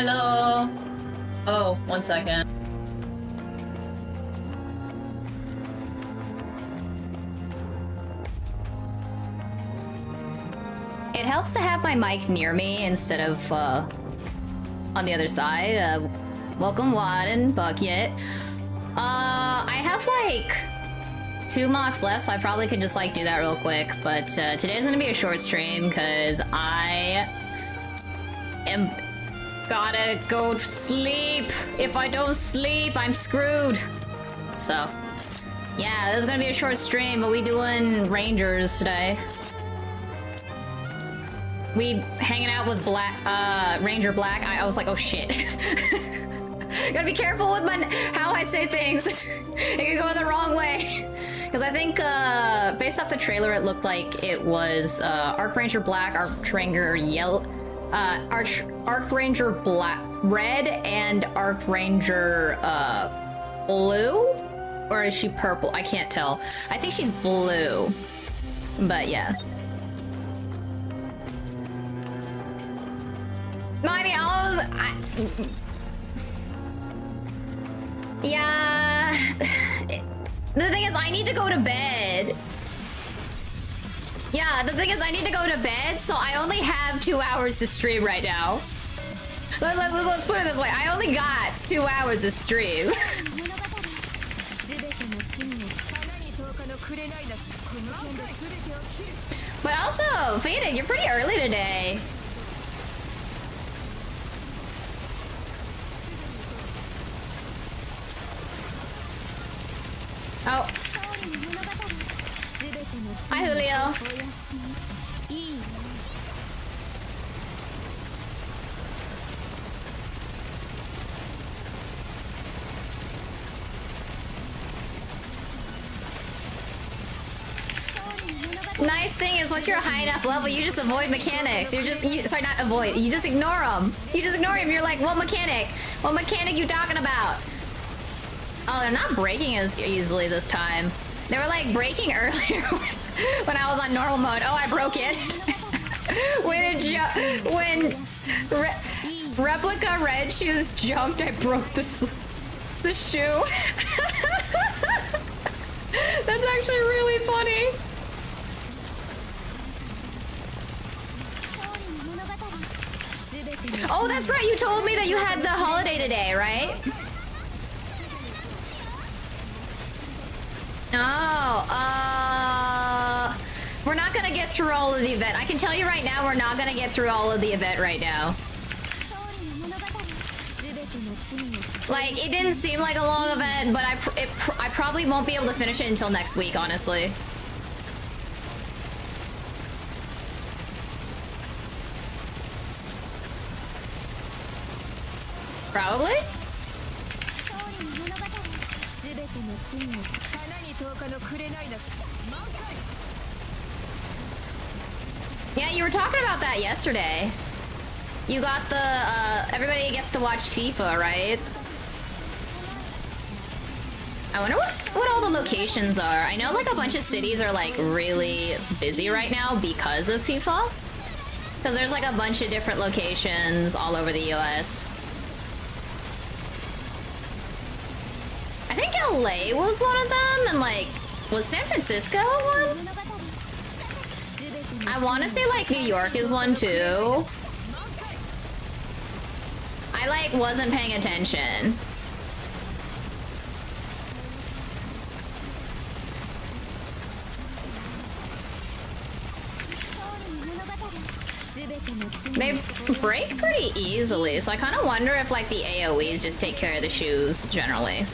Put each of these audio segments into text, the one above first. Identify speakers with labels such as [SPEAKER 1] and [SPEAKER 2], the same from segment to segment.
[SPEAKER 1] Hello. Oh, 1 second. It helps to have my mic near me instead of on the other side. Welcome Wad and Bucket. I have like 2 mocks left, so I probably could just like do that real quick. But today's gonna be a short stream because I am gotta go sleep. If I don't sleep, I'm screwed. So yeah, this is gonna be a short stream, but we doing Rangers today. We hanging out with Ranger Black. I was like, oh shit. Gotta be careful with how I say things. It can go the wrong way. Because I think, based off the trailer, it looked like it was Archranger Black, Archranger Yellow, Archranger Black, Red, and Archranger Blue? Or is she purple? I can't tell. I think she's blue. But yeah. No, I mean, yeah. The thing is, I need to go to bed. Yeah, the thing is, I need to go to bed, so I only have 2 hours to stream right now. Let's put it this way. I only got 2 hours to stream. But also, Faded, you're pretty early today. Oh. Hi, Julio. Nice thing is, once you're a high enough level, you just avoid mechanics. Sorry, not avoid. You just ignore them. You just ignore them. You're like, what mechanic? What mechanic you talking about? Oh, they're not breaking as easily this time. They were like breaking earlier when I was on normal mode. Oh, I broke it. when Replica Red Shoes jumped, I broke the shoe. That's actually really funny. Oh, that's right. You told me that you had the holiday today, right? Oh, we're not gonna get through all of the event. I can tell you right now, we're not gonna get through all of the event right now. Like, it didn't seem like a long event, but I probably won't be able to finish it until next week, honestly. Probably? Yeah, you were talking about that yesterday. You got the, everybody gets to watch FIFA, right? I wonder what all the locations are. I know like a bunch of cities are like really busy right now because of FIFA. Because there's like a bunch of different locations all over the US. I think LA was one of them, and like, was San Francisco one? I want to say like New York is one too. I like wasn't paying attention. They break pretty easily, so I kind of wonder if like the AoEs just take care of the shoes generally.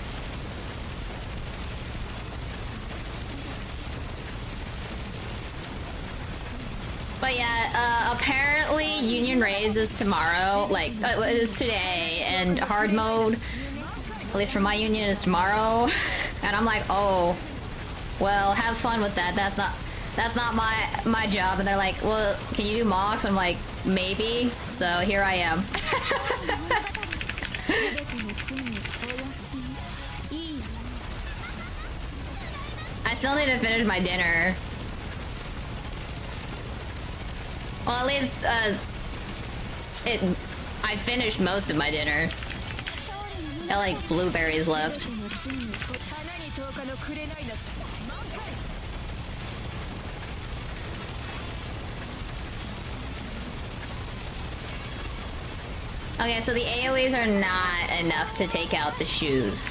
[SPEAKER 1] But yeah, apparently Union Raids is tomorrow, like, it is today, and hard mode, at least for my union, is tomorrow. And I'm like, oh, well, have fun with that. That's not my job. And they're like, well, can you do mocks? I'm like, maybe. So here I am. I still need to finish my dinner. Well, at least, I finished most of my dinner. Got like blueberries left. Okay, so the AoEs are not enough to take out the shoes.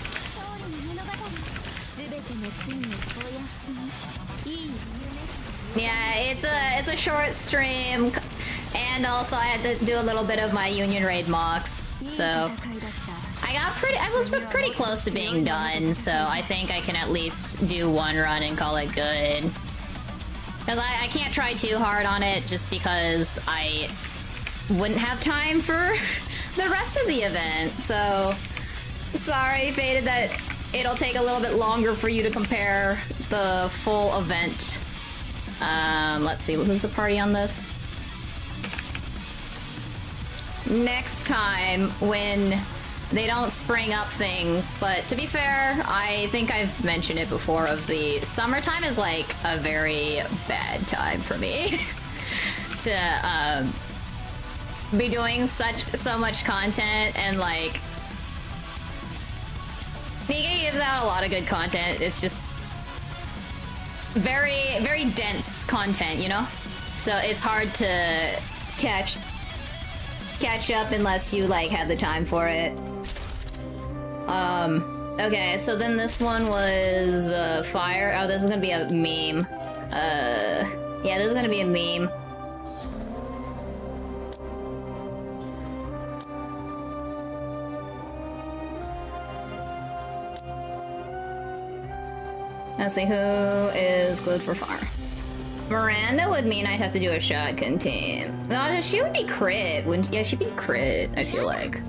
[SPEAKER 1] Yeah, it's a short stream, and also I had to do a little bit of my Union Raid mocks, so I was pretty close to being done, so I think I can at least do one run and call it good. Because I can't try too hard on it just because I wouldn't have time for the rest of the event, so sorry, Faded, that it'll take a little bit longer for you to compare the full event. Let's see, who's the party on this? Next time, when they don't spring up things, but to be fair, I think I've mentioned it before, of the summertime is like a very bad time for me to be doing so much content, and like NIKKE gives out a lot of good content. It's just very dense content, you know? So it's hard to catch up unless you like have the time for it. Okay, so then this one was fire. Oh, this is gonna be a meme. Yeah, this is gonna be a meme. Let's see, who is glued for fire? Miranda would mean I'd have to do a shotgun team. No, she would be crit. Wouldn't, yeah, she'd be crit, I feel like.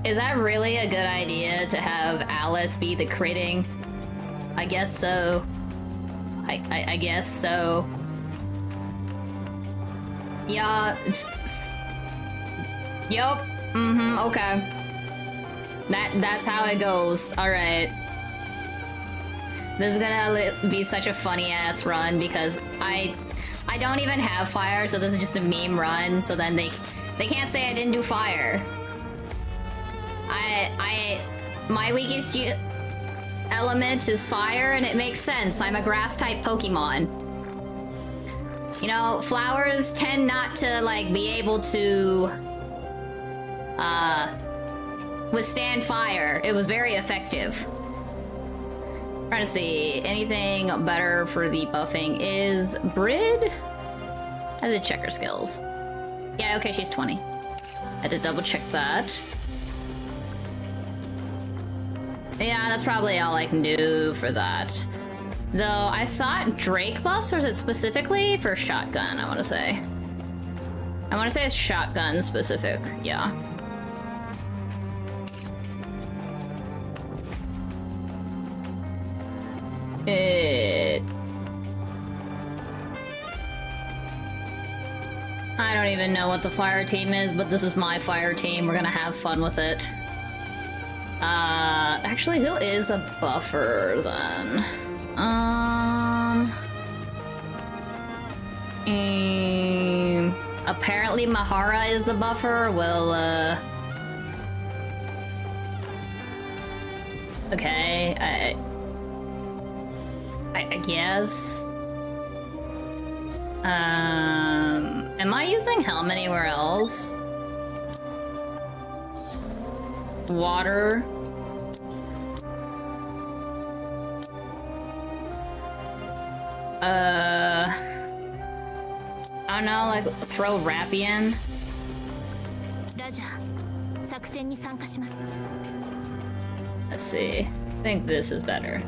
[SPEAKER 1] Is that really a good idea to have Alice be the critting? I guess so. I guess so. Yeah. Yup. Mm-hmm, okay. That's how it goes. Alright. This is gonna be such a funny ass run because I don't even have fire, so this is just a meme run, so then they can't say I didn't do fire. My weakest element is fire, and it makes sense. I'm a grass type Pokemon. You know, flowers tend not to like be able to withstand fire. It was very effective. Trying to see anything better for the buffing. Is Brid? I had to check her skills. Yeah, okay, she's 20. I had to double check that. Yeah, that's probably all I can do for that. Though I thought Drake buffs, or is it specifically for shotgun? I want to say. I want to say it's shotgun specific. Yeah. I don't even know what the fire team is, but this is my fire team. We're gonna have fun with it. Actually, who is a buffer then? Apparently Mahara is the buffer. Well, okay, I guess. Am I using Helm anywhere else? Water. I don't know, like throw Rappian. Let's see. I think this is better.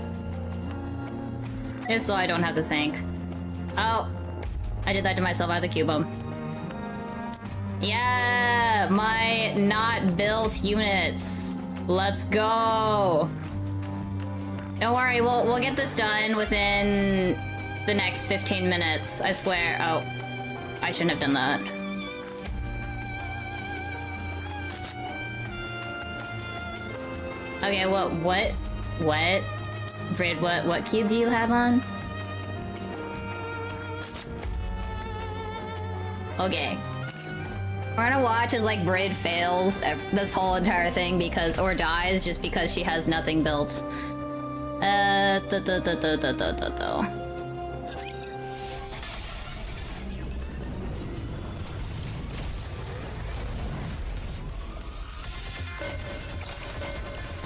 [SPEAKER 1] Just so I don't have to think. Oh, I did that to myself. I have to cube him. Yeah, my not built units. Let's go. Don't worry, we'll get this done within the next 15 minutes. I swear. Oh, I shouldn't have done that. Okay, what? Brid, what cube do you have on? Okay. We're gonna watch as like Braid fails this whole entire thing because, or dies just because she has nothing built.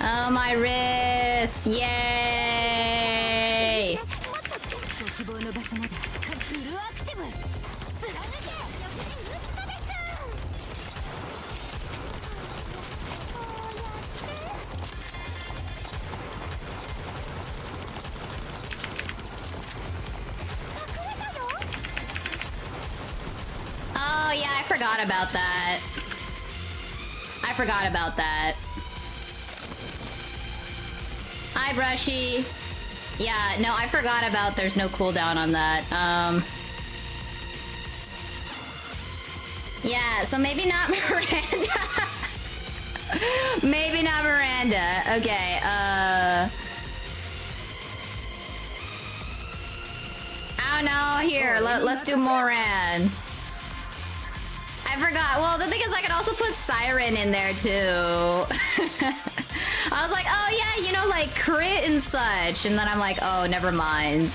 [SPEAKER 1] Oh, my wrist! Yay! Oh yeah, I forgot about that. I forgot about that. Hi, Brushy. Yeah, no, I forgot about there's no cooldown on that. Yeah, so maybe not Miranda. Maybe not Miranda. Okay, I don't know. Here, let's do Moran. I forgot. Well, the thing is, I could also put Siren in there too. I was like, oh yeah, you know, like crit and such, and then I'm like, oh, never mind.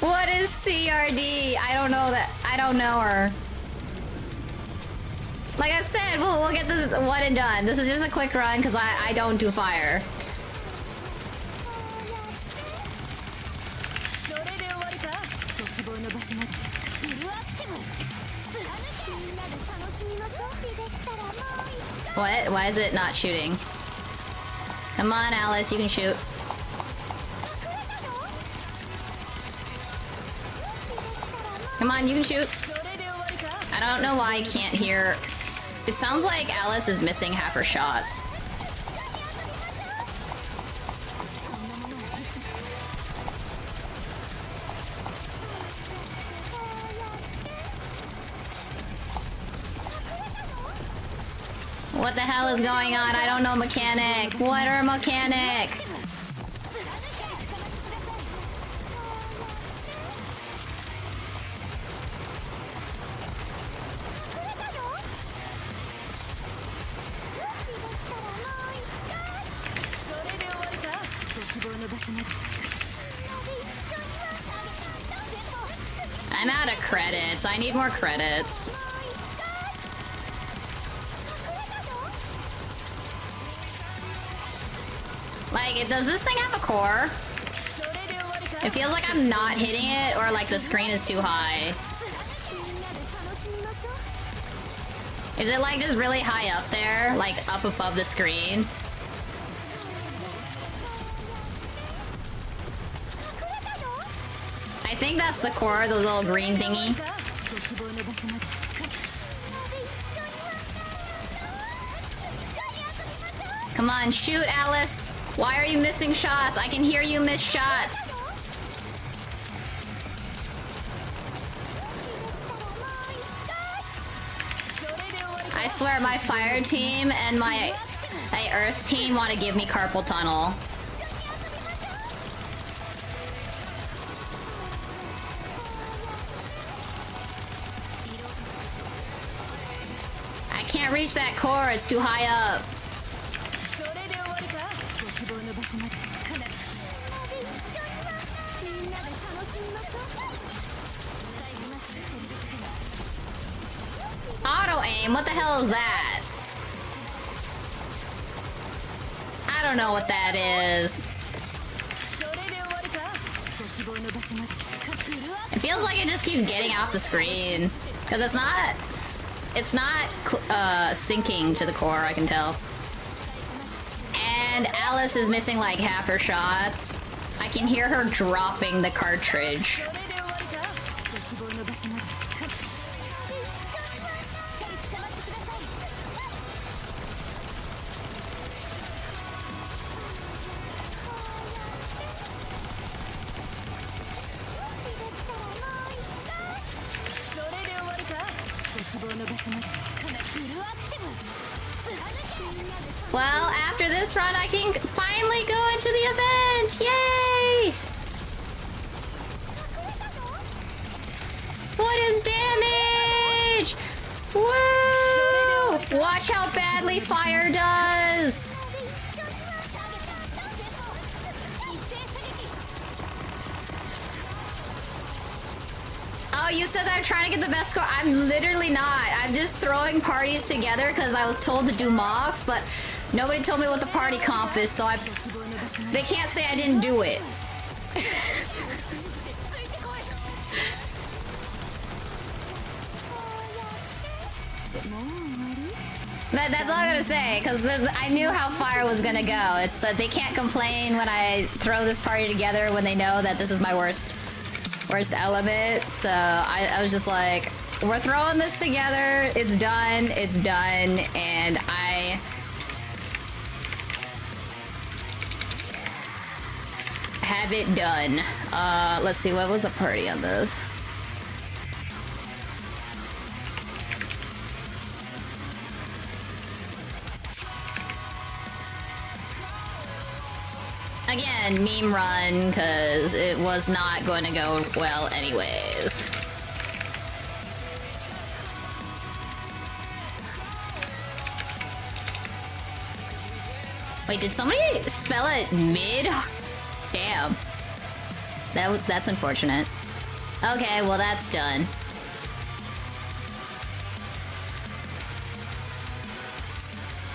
[SPEAKER 1] What is CRD? I don't know that. I don't know her. Like I said, we'll get this one and done. This is just a quick run because I don't do fire. What? Why is it not shooting? Come on, Alice, you can shoot. Come on, you can shoot. I don't know why I can't hear. It sounds like Alice is missing half her shots. What the hell is going on? I don't know, mechanic. What are mechanic? I'm out of credits. I need more credits. Like, does this thing have a core? It feels like I'm not hitting it, or like the screen is too high. Is it like just really high up there? Like up above the screen? I think that's the core, the little green thingy. Come on, shoot, Alice! Why are you missing shots? I can hear you miss shots! I swear my fire team and my earth team want to give me carpal tunnel. I can't reach that core, it's too high up. Auto aim? What the hell is that? I don't know what that is. It feels like it just keeps getting off the screen. Because it's not syncing to the core, I can tell. And Alice is missing like half her shots. I can hear her dropping the cartridge. Well, after this run, I can finally go into the event! Yay! what is damage? Woo! Watch how badly fire does. Oh, you said that I'm trying to get the best score. I'm literally not. I'm just throwing parties together because I was told to do mocks, but nobody told me what the party comp is, so they can't say I didn't do it. That's all I'm gonna say, because I knew how fire was gonna go. It's that they can't complain when I throw this party together when they know that this is my worst element. So I was just like, we're throwing this together. It's done, and I have it done. Let's see, what was the party on this? Again, meme run, because it was not going to go well anyways. Wait, did somebody spell it mid? Damn. That's unfortunate. Okay, well that's done.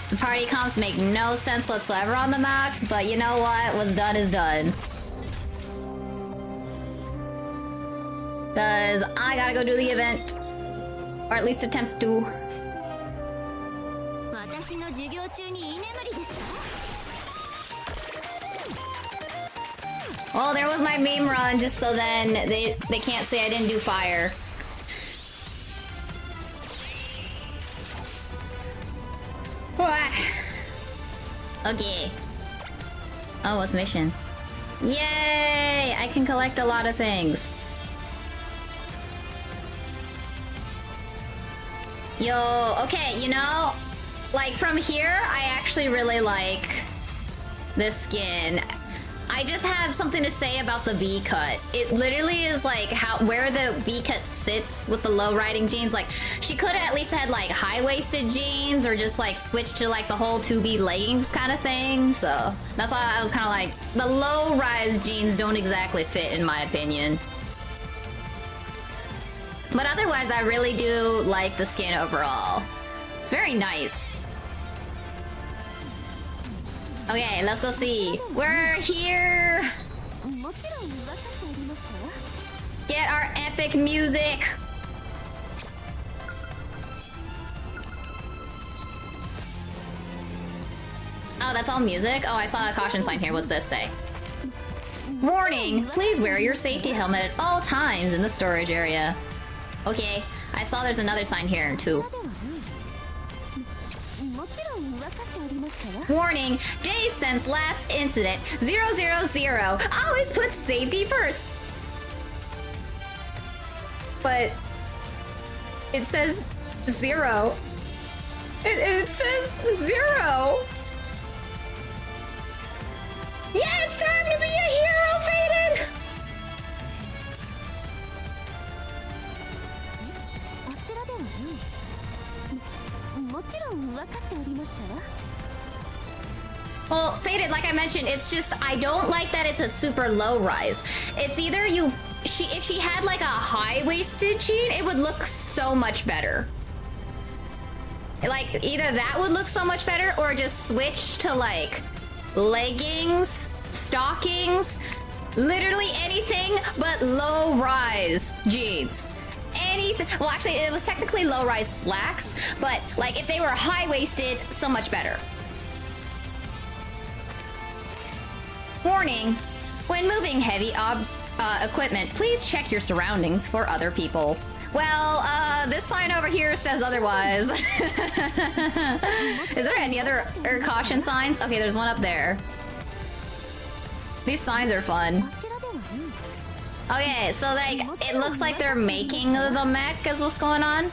[SPEAKER 1] The party comps make no sense whatsoever on the max, but you know what? What's done is done. Cause I gotta go do the event. Or at least attempt to. Well, there was my meme run, just so then they can't say I didn't do fire. Okay. Oh, what's mission? Yay! I can collect a lot of things. Yo, okay, you know, like from here, I actually really like this skin. I just have something to say about the V-cut. It literally is like where the V-cut sits with the low-riding jeans. Like, she could have at least had like high-waisted jeans or just like switched to like the whole 2B leggings kind of thing. So that's why I was kind of like, the low-rise jeans don't exactly fit in my opinion. But otherwise, I really do like the skin overall. It's very nice. Okay, let's go see. We're here! Get our epic music! Oh, that's all music? Oh, I saw a caution sign here. What's this say? Warning! Please wear your safety helmet at all times in the storage area. Okay, I saw there's another sign here, too. Warning, days since last incident, 000. Always put safety first. But it says 0. It says 0. Yeah, it's time to be a hero, Faded! Well, Faded, like I mentioned, it's just, I don't like that it's a super low rise. It's either if she had like a high-waisted jean, it would look so much better. Like, either that would look so much better, or just switch to like leggings, stockings, literally anything but low-rise jeans. Anything. Well, actually, it was technically low-rise slacks, but like if they were high-waisted, so much better. Warning, when moving heavy equipment, please check your surroundings for other people. Well, this sign over here says otherwise. Is there any other caution signs? Okay, there's one up there. These signs are fun. Okay, so like, it looks like they're making the mech is what's going on.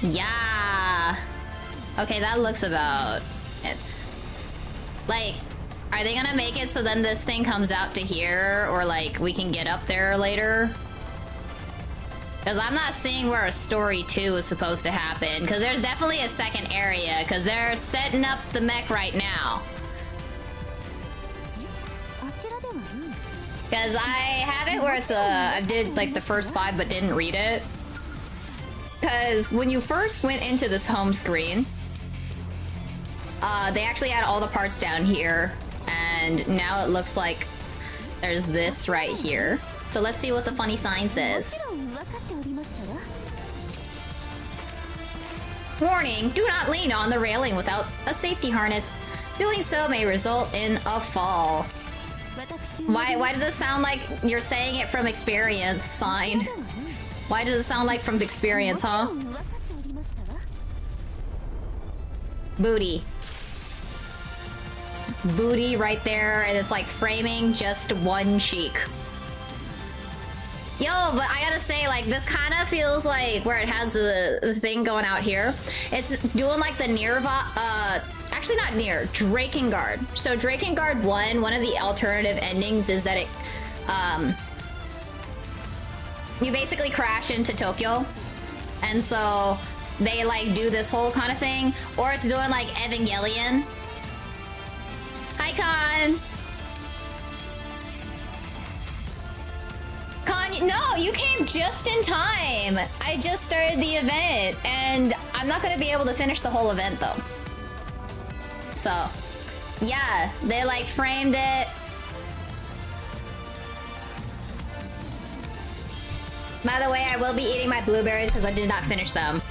[SPEAKER 1] Yeah. Okay, that looks about it. Like, are they gonna make it so then this thing comes out to here, or like we can get up there later? Because I'm not seeing where a story 2 is supposed to happen. Because there's definitely a second area, because they're setting up the mech right now. Because I have it where it's I did like the first 5 but didn't read it. Because when you first went into this home screen, they actually had all the parts down here. And now it looks like there's this right here. So let's see what the funny sign says. Warning, do not lean on the railing without a safety harness. Doing so may result in a fall. Why does it sound like you're saying it from experience, sign? Why does it sound like from experience, huh? Booty. It's booty right there, and it's like framing just one cheek. Yo, but I gotta say, like, this kind of feels like where it has the thing going out here. It's doing like the actually not near, Drakengard. So Drakengard 1, one of the alternative endings is that it, you basically crash into Tokyo. And so they like do this whole kind of thing. Or it's doing like Evangelion. Hi, Con! Con, no, you came just in time. I just started the event, and I'm not gonna be able to finish the whole event though. So, yeah, they like framed it. By the way, I will be eating my blueberries because I did not finish them.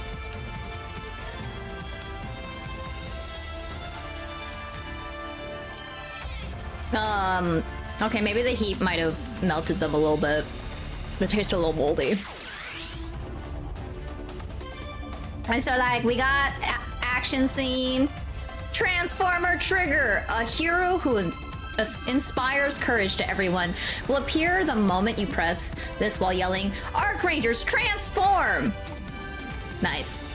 [SPEAKER 1] Okay, maybe the heat might have melted them a little bit. They taste a little moldy. And so, like, we got action scene. Transformer Trigger, a hero who inspires courage to everyone, will appear the moment you press this while yelling, "Archrangers, transform!" Nice.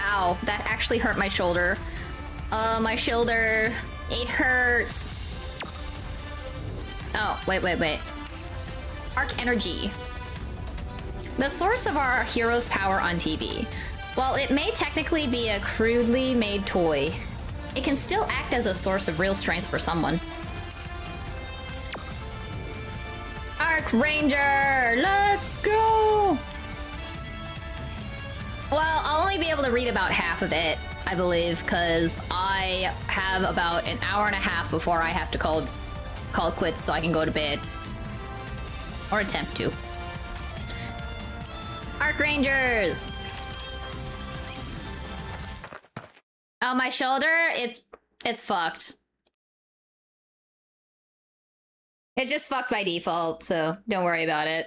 [SPEAKER 1] Ow, that actually hurt my shoulder. My shoulder, it hurts. Oh, wait. Arc Energy. The source of our hero's power on TV. While it may technically be a crudely made toy, it can still act as a source of real strength for someone. Archranger, let's go! Well, I'll only be able to read about half of it, I believe, because I have about an hour and a half before I have to call quits so I can go to bed. Or attempt to. Archrangers! Oh, my shoulder, it's fucked. It's just fucked by default, so don't worry about it.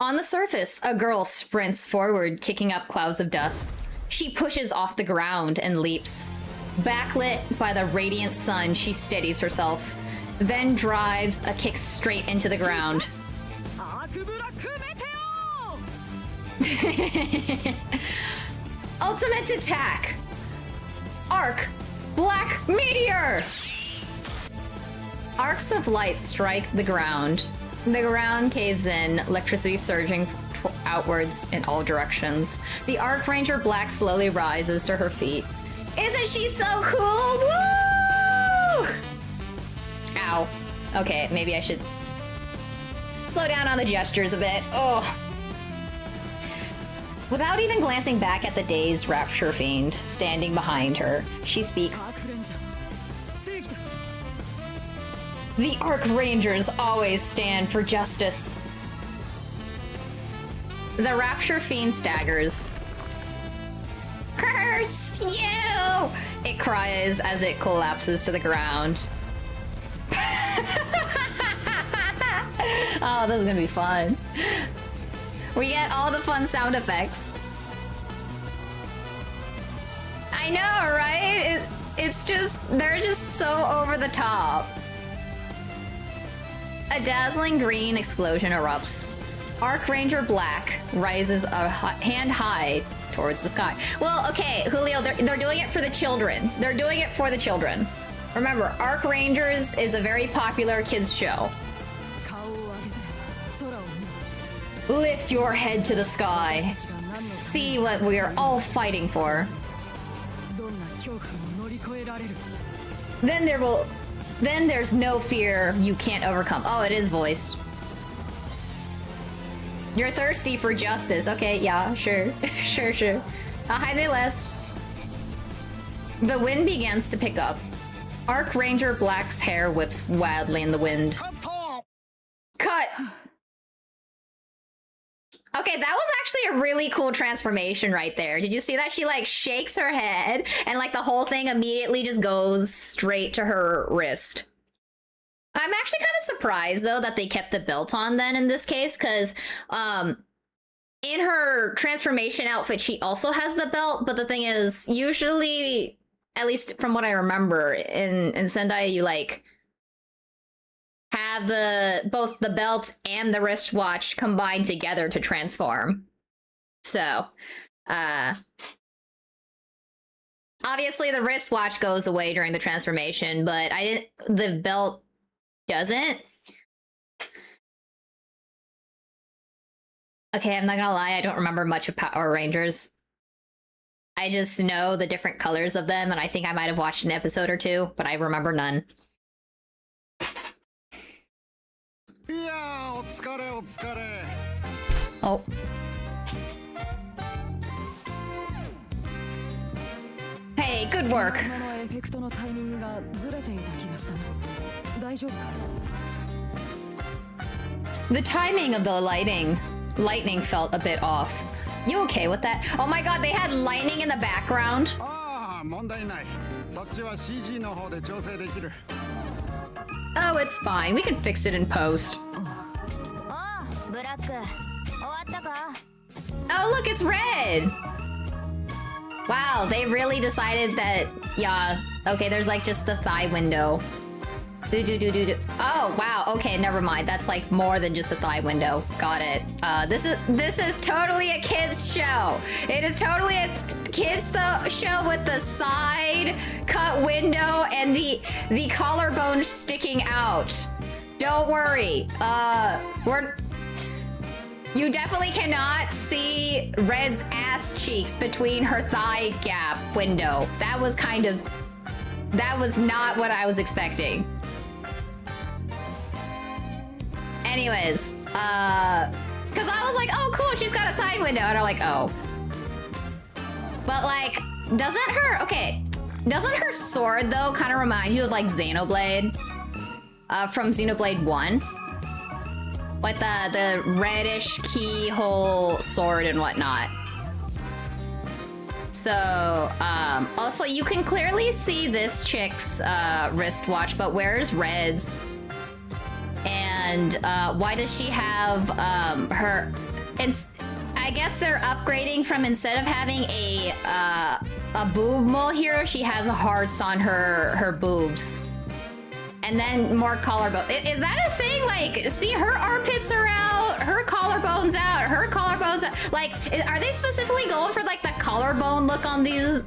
[SPEAKER 1] On the surface, a girl sprints forward, kicking up clouds of dust. She pushes off the ground and leaps. Backlit by the radiant sun, she steadies herself, then drives a kick straight into the ground. Ultimate attack! Arc! Black Meteor! Arcs of light strike the ground. The ground caves in, electricity surging outwards in all directions. The Archranger Black slowly rises to her feet. Isn't she so cool? Woo! Ow. Okay, maybe I should slow down on the gestures a bit. Oh. Without even glancing back at the dazed Rapture Fiend standing behind her, she speaks. The Archrangers always stand for justice. The Rapture Fiend staggers. Curse you! It cries as it collapses to the ground. Oh, this is gonna be fun. We get all the fun sound effects. I know, right? It's just, they're just so over the top. A dazzling green explosion erupts. Archranger Black rises a hand high towards the sky. Well, okay, Julio, they're doing it for the children. They're doing it for the children. Remember, Arc Rangers is a very popular kids show. Lift your head to the sky. See what we are all fighting for. Then there's no fear you can't overcome. Oh, it is voiced. You're thirsty for justice. Okay, yeah, sure. sure. Hi, Midwest. The wind begins to pick up. Arc Ranger Black's hair whips wildly in the wind. Cut! Okay, that was actually a really cool transformation right there. Did you see that? She like shakes her head and like the whole thing immediately just goes straight to her wrist. I'm actually kind of surprised though that they kept the belt on then in this case, because in her transformation outfit she also has the belt, but the thing is usually, at least from what I remember in Sendai, you like have both the belt and the wristwatch combined together to transform. So, obviously the wristwatch goes away during the transformation, but the belt doesn't. Okay, I'm not gonna lie, I don't remember much of Power Rangers. I just know the different colors of them, and I think I might have watched an episode or two, but I remember none. Oh. Hey, good work. The timing of the lightning felt a bit off. You okay with that? Oh my god, they had lightning in the background. Oh, it's fine. We can fix it in post. Oh, look, it's red. Wow, they really decided that, yeah. Okay, there's like just the thigh window. Oh, wow. Okay, never mind. That's like more than just a thigh window. Got it. This is totally a kids show. It is totally a kids show with the side cut window and the collarbone sticking out. Don't worry. You definitely cannot see Red's ass cheeks between her thigh gap window. That was not what I was expecting. Anyways, because I was like, oh cool, she's got a thigh window, and I'm like, oh. But like, doesn't her sword though kind of remind you of like Xenoblade? From Xenoblade 1? Like the reddish keyhole sword and whatnot. So, also you can clearly see this chick's wristwatch, but where's Red's? And why does she have her? I guess they're upgrading from, instead of having a boob mole here, she has hearts on her boobs. And then more collarbone. Is that a thing? Like, see, her armpits are out, her collarbone's out, her collarbone's out. Like, are they specifically going for like the collarbone look on these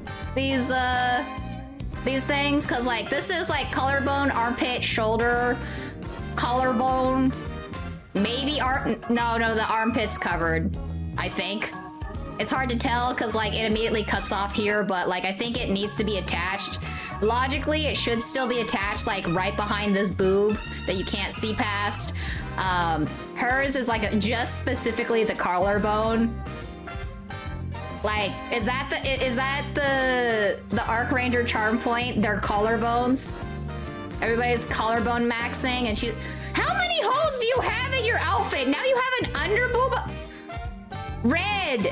[SPEAKER 1] things? Cause like, this is like collarbone, armpit, shoulder, collarbone, maybe no, the armpit's covered, I think. It's hard to tell because like it immediately cuts off here, but like I think it needs to be attached. Logically, it should still be attached like right behind this boob that you can't see past. Hers is like just specifically the collarbone. Like, is that the Arc Ranger charm point? Their collarbones? Everybody's collarbone maxing, and how many holes do you have in your outfit? Now you have an underboob? Red,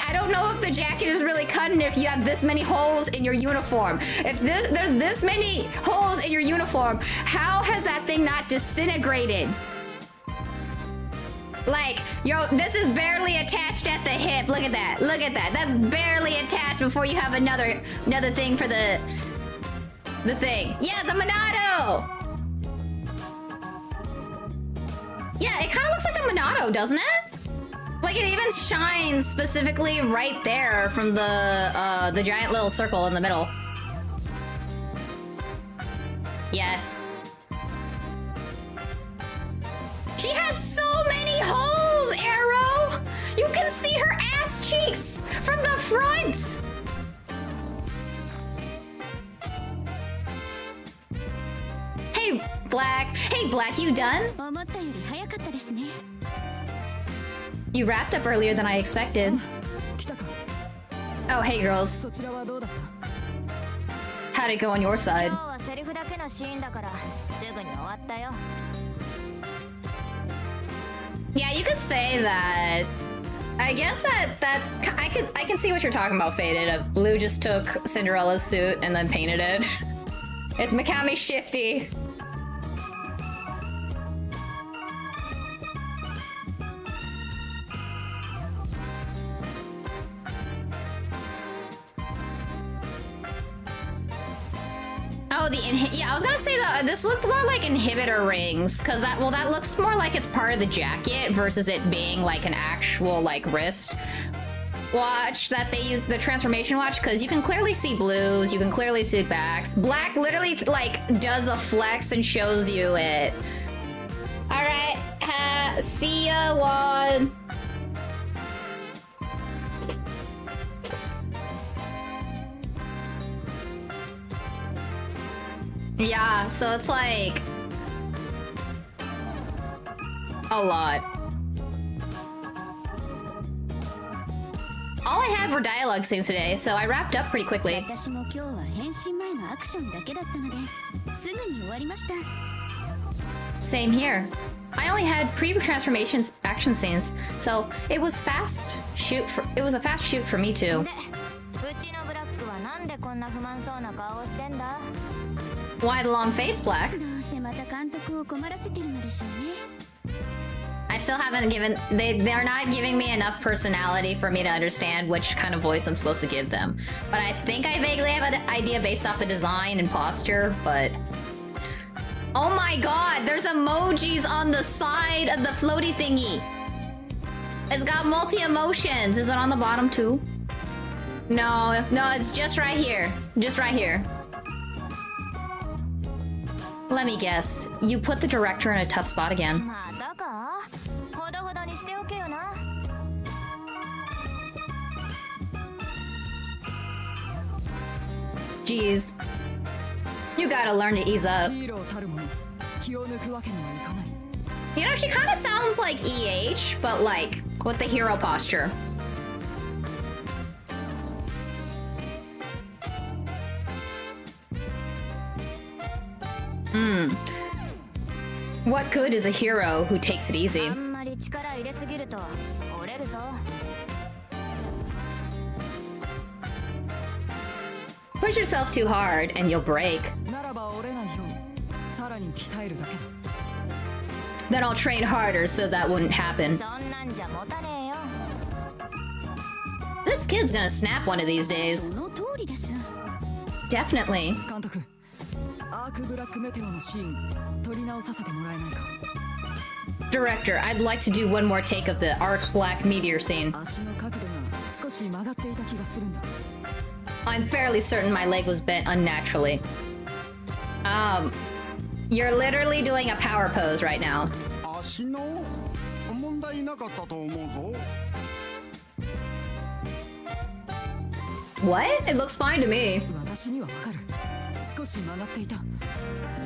[SPEAKER 1] I don't know if the jacket is really cutting if you have this many holes in your uniform. If there's this many holes in your uniform, how has that thing not disintegrated? Like, yo, this is barely attached at the hip. Look at that. Look at that. That's barely attached before you have another thing for the thing. Yeah, the Monado. Yeah, it kind of looks like the Monado, doesn't it? Like, it even shines specifically right there from the giant little circle in the middle. Yeah. She has so many holes, Arrow! You can see her ass cheeks from the front! Hey, Black. Hey, Black, you done? You wrapped up earlier than I expected. Oh, hey, girls. How'd it go on your side? Yeah, you could say that. I guess that I can see what you're talking about, Faded. Blue just took Cinderella's suit and then painted it. It's Mikami Shifty. Oh, yeah, I was gonna say that this looks more like inhibitor rings, cause that looks more like it's part of the jacket versus it being like an actual like wrist watch that they use, the transformation watch, cause you can clearly see blues, you can clearly see backs. Black literally like does a flex and shows you it. All right, see ya, Juan. Yeah, so it's like a lot. All I had were dialogue scenes today, so I wrapped up pretty quickly. Same here. I only had pre-transformations action scenes, so it was fast shoot for it was a fast shoot for me too. Why the long face, Black? I still haven't given... They're not giving me enough personality for me to understand which kind of voice I'm supposed to give them. But I think I vaguely have an idea based off the design and posture, but... Oh my god, there's emojis on the side of the floaty thingy! It's got multi-emotions. Is it on the bottom too? No, it's just right here. Just right here. Let me guess. You put the director in a tough spot again. Jeez. You gotta learn to ease up. You know, she kind of sounds like EH, but like with the hero posture. What good is a hero who takes it easy? Push yourself too hard and you'll break. Then I'll train harder so that wouldn't happen. This kid's gonna snap one of these days. Definitely. Director, I'd like to do one more take of the arc black meteor scene. I'm fairly certain my leg was bent unnaturally. You're literally doing a power pose right now. What? It looks fine to me.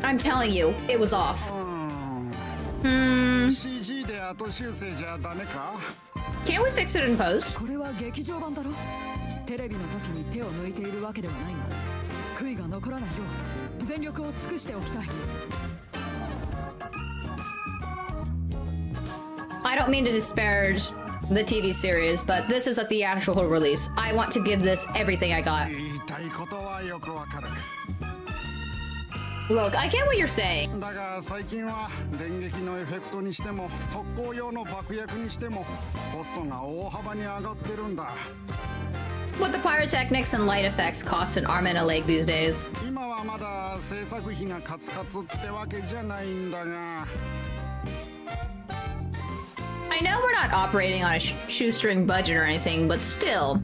[SPEAKER 1] I'm telling you, it was off. Can't we fix it in post? I don't mean to disparage the TV series, but this is a theatrical release. I want to give this everything I got. Look, I get what you're saying. But the pyrotechnics and light effects cost an arm and a leg these days. I know we're not operating on a shoestring budget or anything, but still.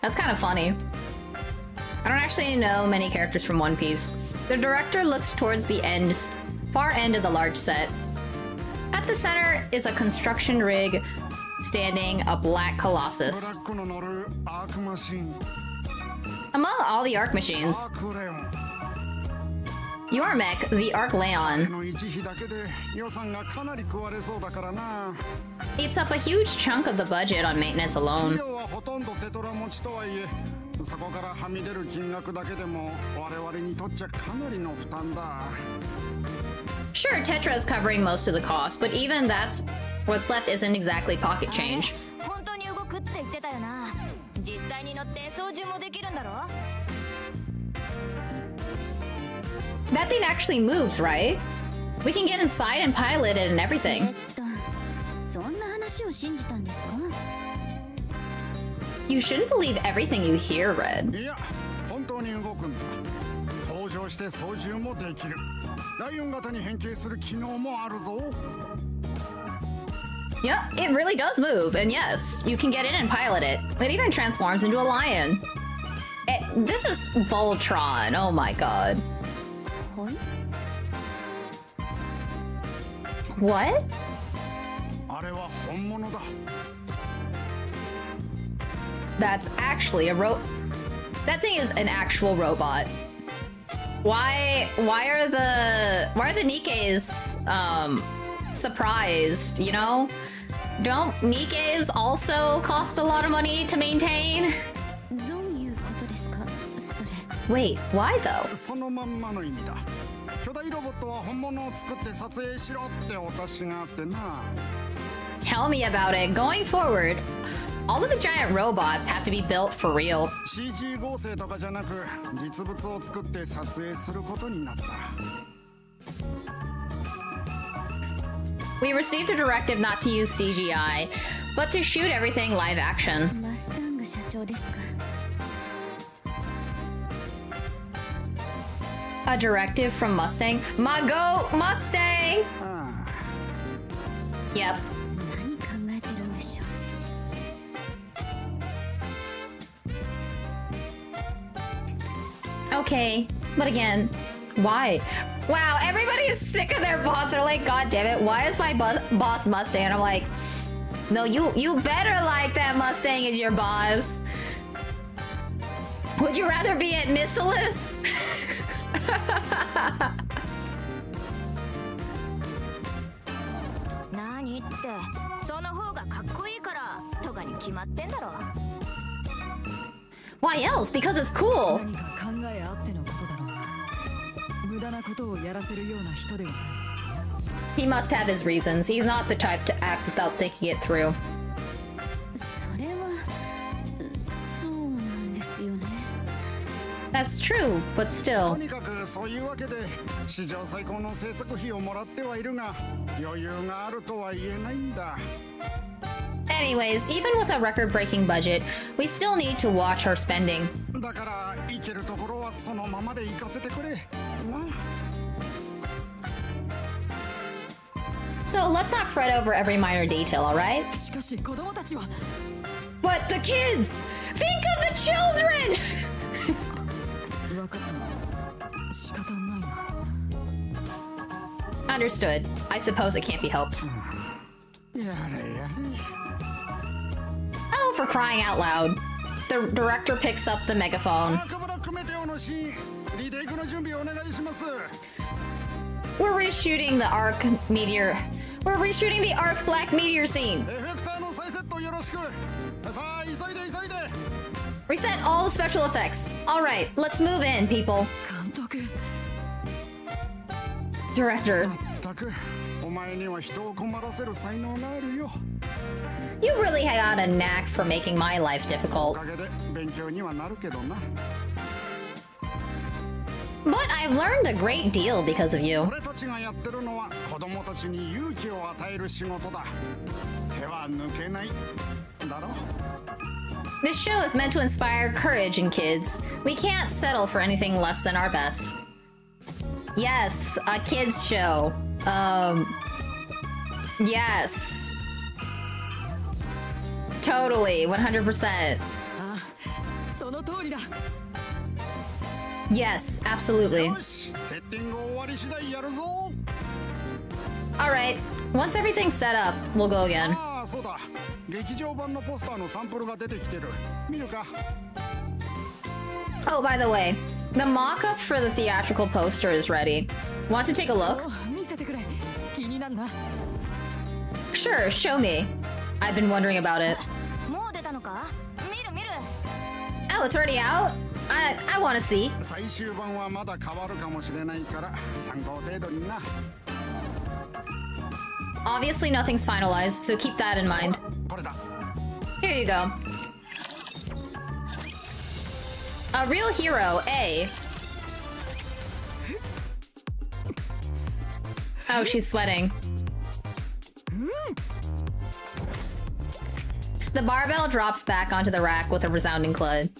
[SPEAKER 1] That's kind of funny. I don't actually know many characters from One Piece. The director looks towards the far end of the large set. At the center is a construction rig standing a black colossus. Among all the Arc machines, your mech, the Arc Leon, eats up a huge chunk of the budget on maintenance alone. Sure, Tetra is covering most of the cost, but even what's left isn't exactly pocket change. That thing actually moves, right? We can get inside and pilot it and everything. You shouldn't believe everything you hear, Red. Yeah, it really does move, and yes, you can get in and pilot it. It even transforms into a lion. This is Voltron, oh my god. What? That's actually that thing is an actual robot. Why are the Nikkes surprised, you know? Don't Nikkes also cost a lot of money to maintain? Wait, why though? Tell me about it. Going forward, all of the giant robots have to be built for real. We received a directive not to use CGI, but to shoot everything live action. A directive from Mustang? My goat, Mustang! Yep. Okay, but again, why? Wow, everybody's sick of their boss. They're like, God damn it, why is my boss Mustang? And I'm like, no, you better like that Mustang is your boss. Would you rather be at Missilis? Why else? Because it's cool. He must have his reasons. He's not the type to act without thinking it through. That's true, but still. Anyways, even with a record-breaking budget, we still need to watch our spending. So let's not fret over every minor detail, alright? But the kids! Think of the children! Understood. I suppose it can't be helped. Oh, for crying out loud. The director picks up the megaphone. We're reshooting the arc meteor. We're reshooting the arc black meteor scene. Reset all the special effects. All right, let's move in, people. Director. You really got a knack for making my life difficult. But I've learned a great deal because of you. This show is meant to inspire courage in kids. We can't settle for anything less than our best. Yes, a kids show. Yes. Totally, 100%. Yes, absolutely. Alright, once everything's set up, we'll go again. Oh, by the way, the mock-up for the theatrical poster is ready. Want to take a look? Sure, show me. I've been wondering about it. Oh, it's already out? I want to see. Obviously nothing's finalized, so keep that in mind. Here you go. A real hero, A. Oh, she's sweating. The barbell drops back onto the rack with a resounding thud.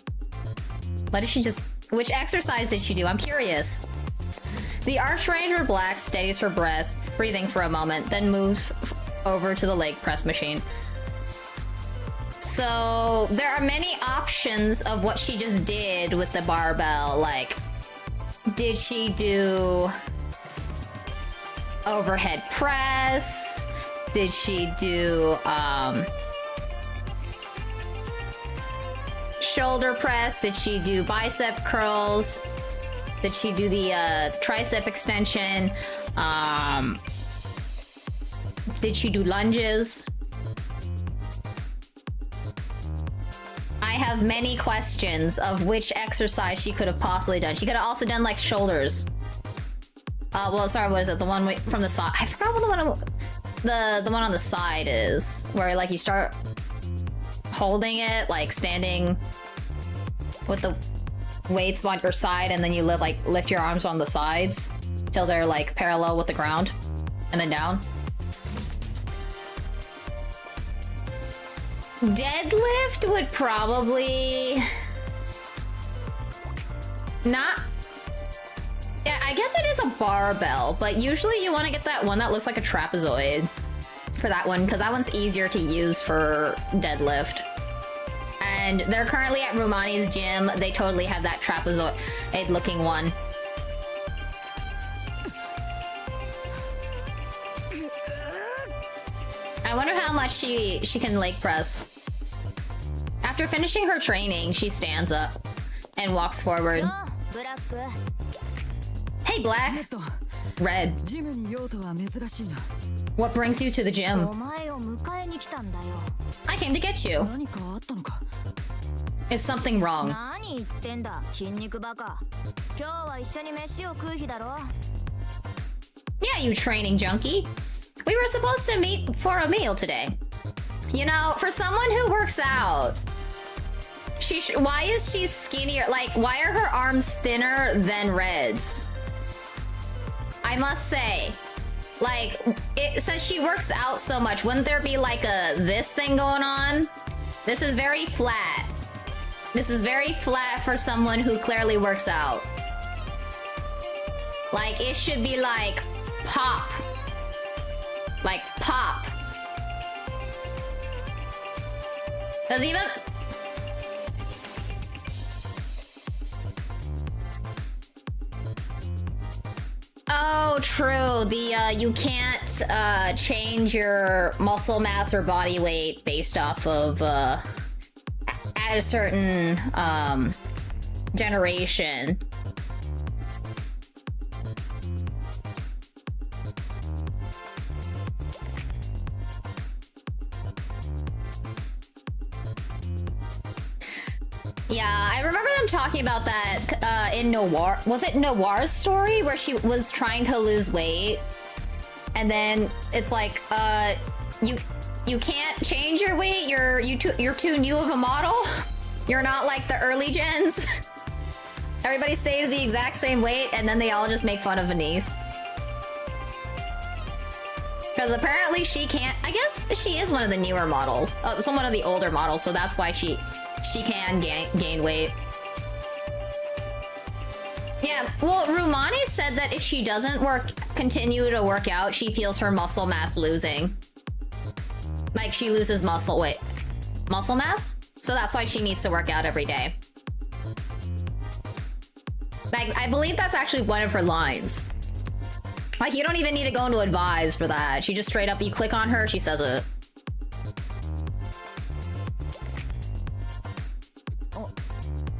[SPEAKER 1] What did she just... Which exercise did she do? I'm curious. The Archranger Black steadies her breath, breathing for a moment, then moves over to the leg press machine. So, there are many options of what she just did with the barbell. Like, did she do overhead press? Did she do, shoulder press? Did she do bicep curls? Did she do the tricep extension? Did she do lunges? I have many questions of which exercise she could have possibly done. She could have also done like shoulders. Well, sorry, what is it? The one from the side. I forgot what the one on the side is, where like you start holding it, like standing with the weights on your side, and then you lift your arms on the sides till they're like parallel with the ground, and then down. Deadlift would probably not. Yeah, I guess it is a barbell, but usually you want to get that one that looks like a trapezoid for that one, because that one's easier to use for deadlift. And they're currently at Rumani's gym. They totally have that trapezoid looking one. I wonder how much she can leg press. After finishing her training, she stands up and walks forward. Hey, Black. Red. What brings you to the gym? I came to get you. Is something wrong? Yeah, you training junkie. We were supposed to meet for a meal today. You know, for someone who works out, why is she skinnier? Like, why are her arms thinner than Red's? I must say, like, it says she works out so much. Wouldn't there be like this thing going on? This is very flat. This is very flat for someone who clearly works out. Like, it should be like pop. Like pop. Does even... Oh, true. The, you can't, change your muscle mass or body weight based off of, at a certain, generation. Yeah, I remember them talking about that in Noir. Was it Noir's story where she was trying to lose weight, and then it's like, you can't change your weight. You're too new of a model. You're not like the early gens. Everybody stays the exact same weight, and then they all just make fun of Venice. Because apparently she can't. I guess she is one of the newer models. So one of the older models, so that's why she can gain weight. Yeah, well, Rumani said that if she doesn't continue to work out, she feels her muscle mass losing. Like, she loses muscle mass? So that's why she needs to work out every day. Like, I believe that's actually one of her lines. Like, you don't even need to go into advise for that. She just straight up, you click on her, she says it.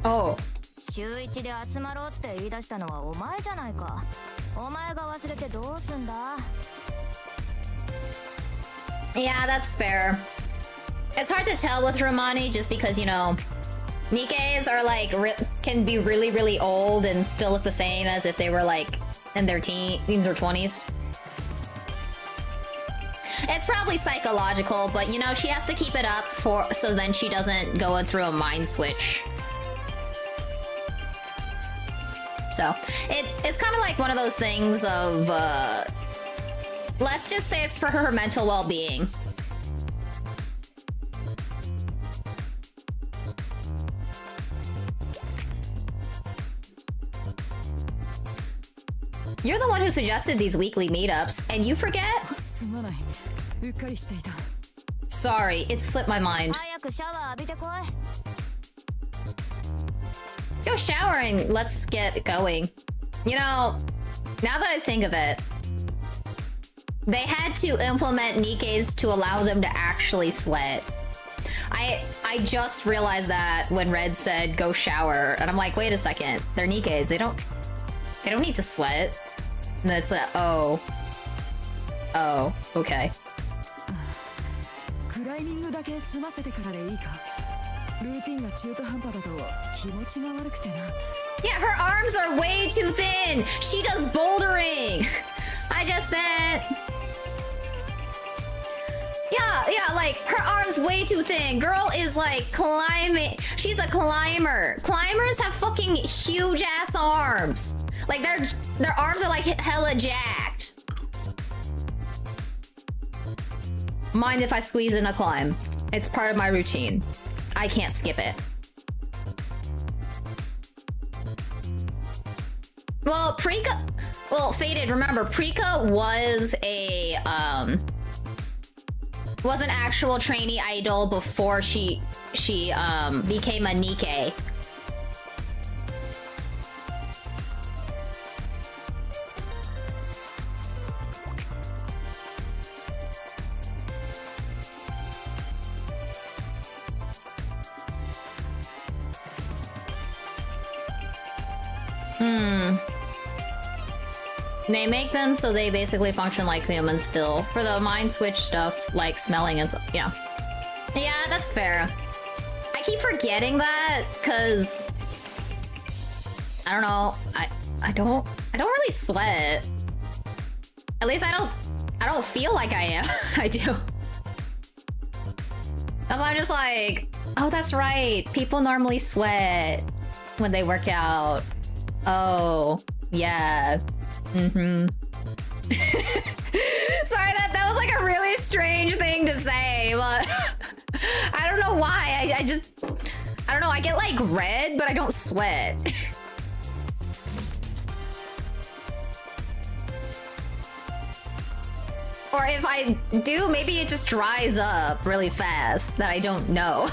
[SPEAKER 1] Oh. Yeah, that's fair. It's hard to tell with Romani just because, you know, Nikkes are like, can be really, really old and still look the same as if they were like in their teens or 20s. It's probably psychological, but you know, she has to keep it up so then she doesn't go through a mind switch. So, it's kind of like one of those things of, let's just say it's for her mental well-being. You're the one who suggested these weekly meetups, and you forget? Sorry, it slipped my mind. Go showering, let's get going. You know, now that I think of it, they had to implement Nikkes to allow them to actually sweat. I just realized that when Red said go shower, and I'm like, wait a second, they're Nikkes, they don't need to sweat. And that's like, oh, okay. Yeah, her arms are way too thin. She does bouldering. I just meant. Yeah, like her arms way too thin. Girl is like climbing. She's a climber. Climbers have fucking huge ass arms. Like their arms are like hella jacked. Mind if I squeeze in a climb? It's part of my routine. I can't skip it. Well, Faded, remember, Prika was was an actual trainee idol before she became a Nikke. They make them so they basically function like humans still. For the mind switch stuff, like smelling and stuff, yeah. Yeah, that's fair. I keep forgetting that, cause I don't know, I don't really sweat. At least I don't feel like I am. I do. That's why I'm just like, oh, that's right. People normally sweat when they work out. Oh, yeah. Mm-hmm. Sorry, that was like a really strange thing to say, but I don't know why. I don't know, I get like red, but I don't sweat. Or if I do, maybe it just dries up really fast that I don't know.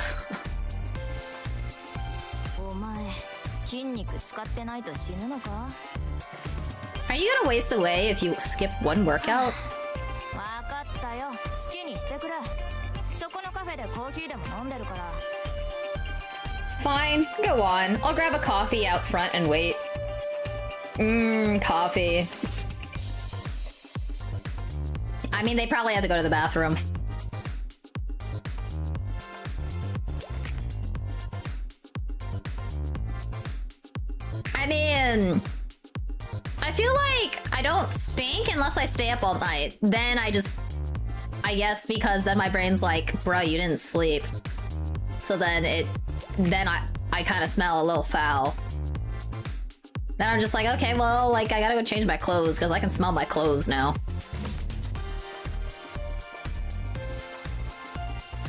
[SPEAKER 1] Are you gonna waste away if you skip one workout? Fine, go on. I'll grab a coffee out front and wait. Coffee. I mean, they probably have to go to the bathroom. I mean, I feel like I don't stink unless I stay up all night. Then I guess because then my brain's like, bruh, you didn't sleep. So then I kind of smell a little foul. Then I'm just like, okay, well, like I gotta go change my clothes because I can smell my clothes now.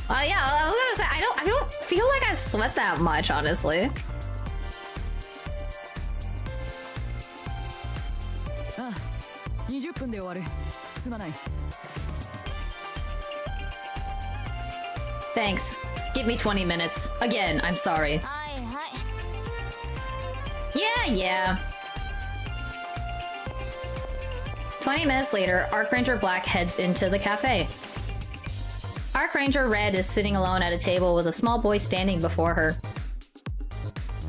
[SPEAKER 1] Yeah, I was gonna say, I don't feel like I sweat that much, honestly.
[SPEAKER 2] 20分で終わる。すまない。
[SPEAKER 1] Thanks. Give me 20 minutes. Again, I'm sorry. Yeah. 20 minutes later, Archranger Black heads into the cafe. Archranger Red is sitting alone at a table with a small boy standing before her.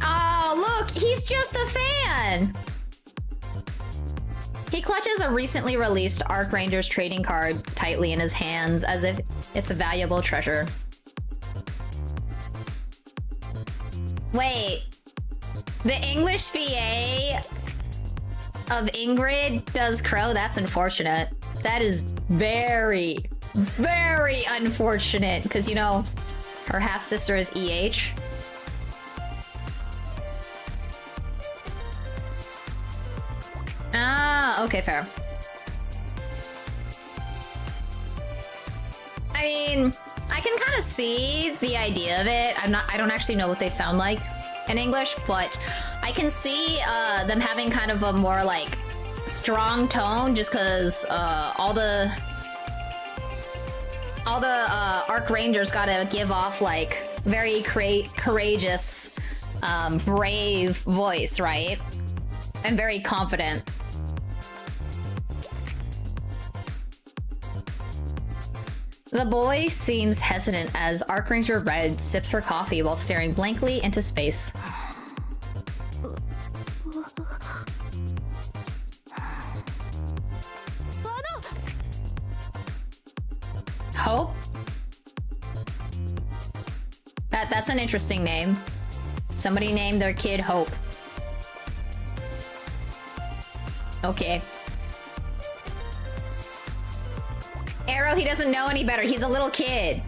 [SPEAKER 1] Oh, look! He's just a fan! He clutches a recently released Archranger's trading card tightly in his hands as if it's a valuable treasure. Wait. The English VA of Ingrid does Crow? That's unfortunate. That is very, very unfortunate. Because, you know, her half-sister is EH. Ah, okay, fair. I mean, I can kind of see the idea of it. I don't actually know what they sound like in English, but I can see them having kind of a more like strong tone just because all the Archrangers gotta give off like very courageous, brave voice, right? And very confident. The boy seems hesitant as Archranger Red sips her coffee while staring blankly into space. Hope? That's an interesting name. Somebody named their kid Hope. Okay. Arrow, he doesn't know any better. He's a little kid.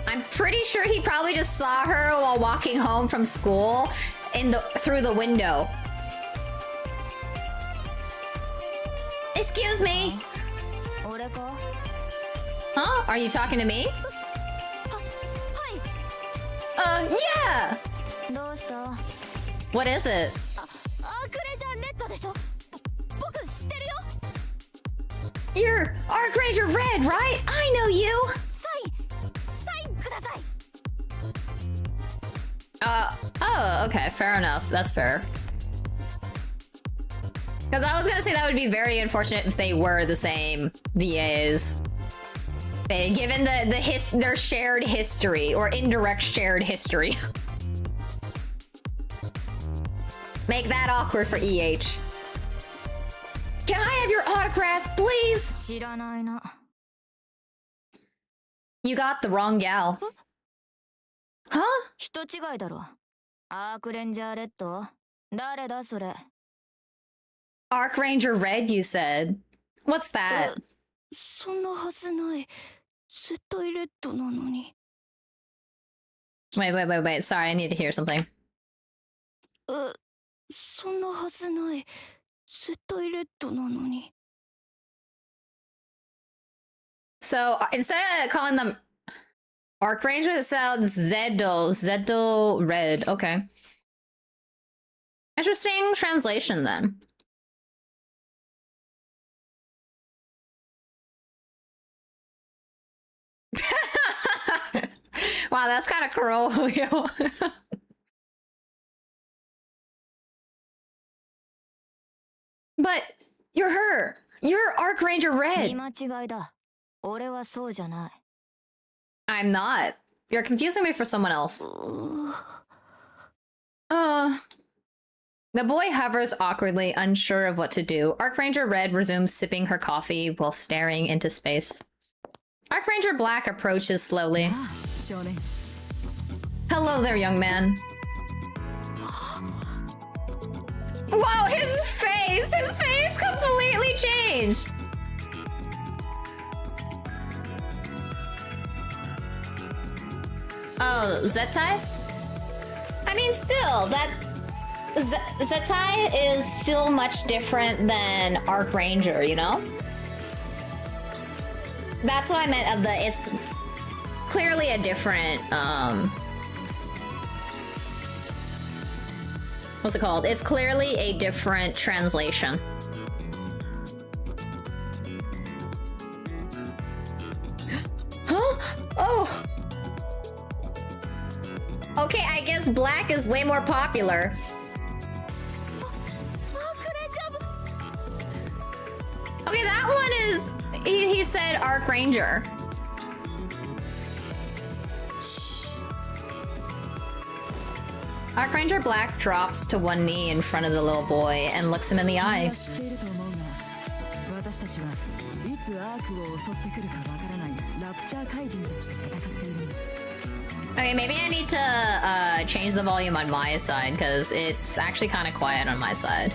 [SPEAKER 1] I'm pretty sure he probably just saw her while walking home from school through the window. Excuse me. Huh? Are you talking to me? Yeah! What is it? You're Archranger Red, right? I know you! Oh, okay, fair enough. That's fair. Because I was gonna say that would be very unfortunate if they were the same VAs. Given their shared history, or indirect shared history. Make that awkward for EH. Can I have your autograph, please? You got the wrong gal. Huh? Archranger Red, you said. What's that? Wait. Sorry, I need to hear something. So instead of calling them Archranger, it sounds Zedo Red. Okay. Interesting translation then. Wow, that's kind of cruel, Julio. But you're her. You're Archranger Red. I'm not. You're confusing me for someone else. The boy hovers awkwardly, unsure of what to do. Archranger Red resumes sipping her coffee while staring into space. Archranger Black approaches slowly. Hello there, young man. Wow, his face completely changed. Oh, Zetai? I mean, still, that... Zetai is still much different than Archranger, you know? That's what I meant of the... It's clearly a different, what's it called? It's clearly a different translation. Black is way more popular. Okay, that one is... He said Arc Ranger. Arc Ranger Black drops to one knee in front of the little boy and looks him in the eye. Okay, maybe I need to change the volume on my side because it's actually kind of quiet on my side.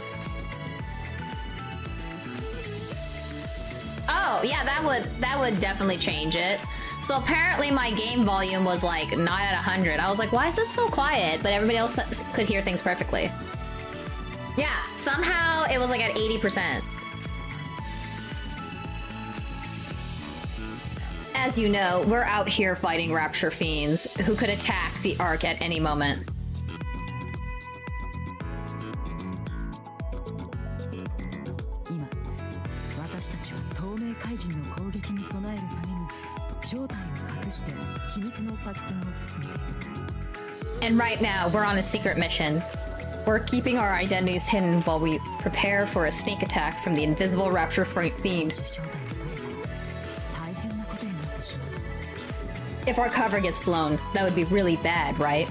[SPEAKER 1] Oh, yeah, that would definitely change it. So apparently my game volume was like 9 out of 100. I was like, why is this so quiet? But everybody else could hear things perfectly. Yeah, somehow it was like at 80%. As you know, we're out here fighting Rapture Fiends who could attack the Ark at any moment. And right now, we're on a secret mission. We're keeping our identities hidden while we prepare for a sneak attack from the invisible Rapture Fiend. If our cover gets blown, that would be really bad, right?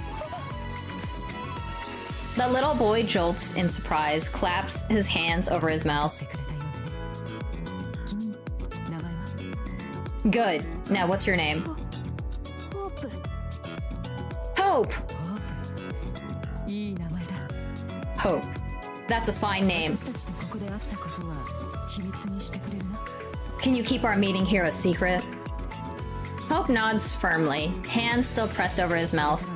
[SPEAKER 1] The little boy jolts in surprise, claps his hands over his mouth. Good. Now, what's your name? Hope! Hope. That's a fine name. Can you keep our meeting here a secret? Hope nods firmly, hands still pressed over his mouth.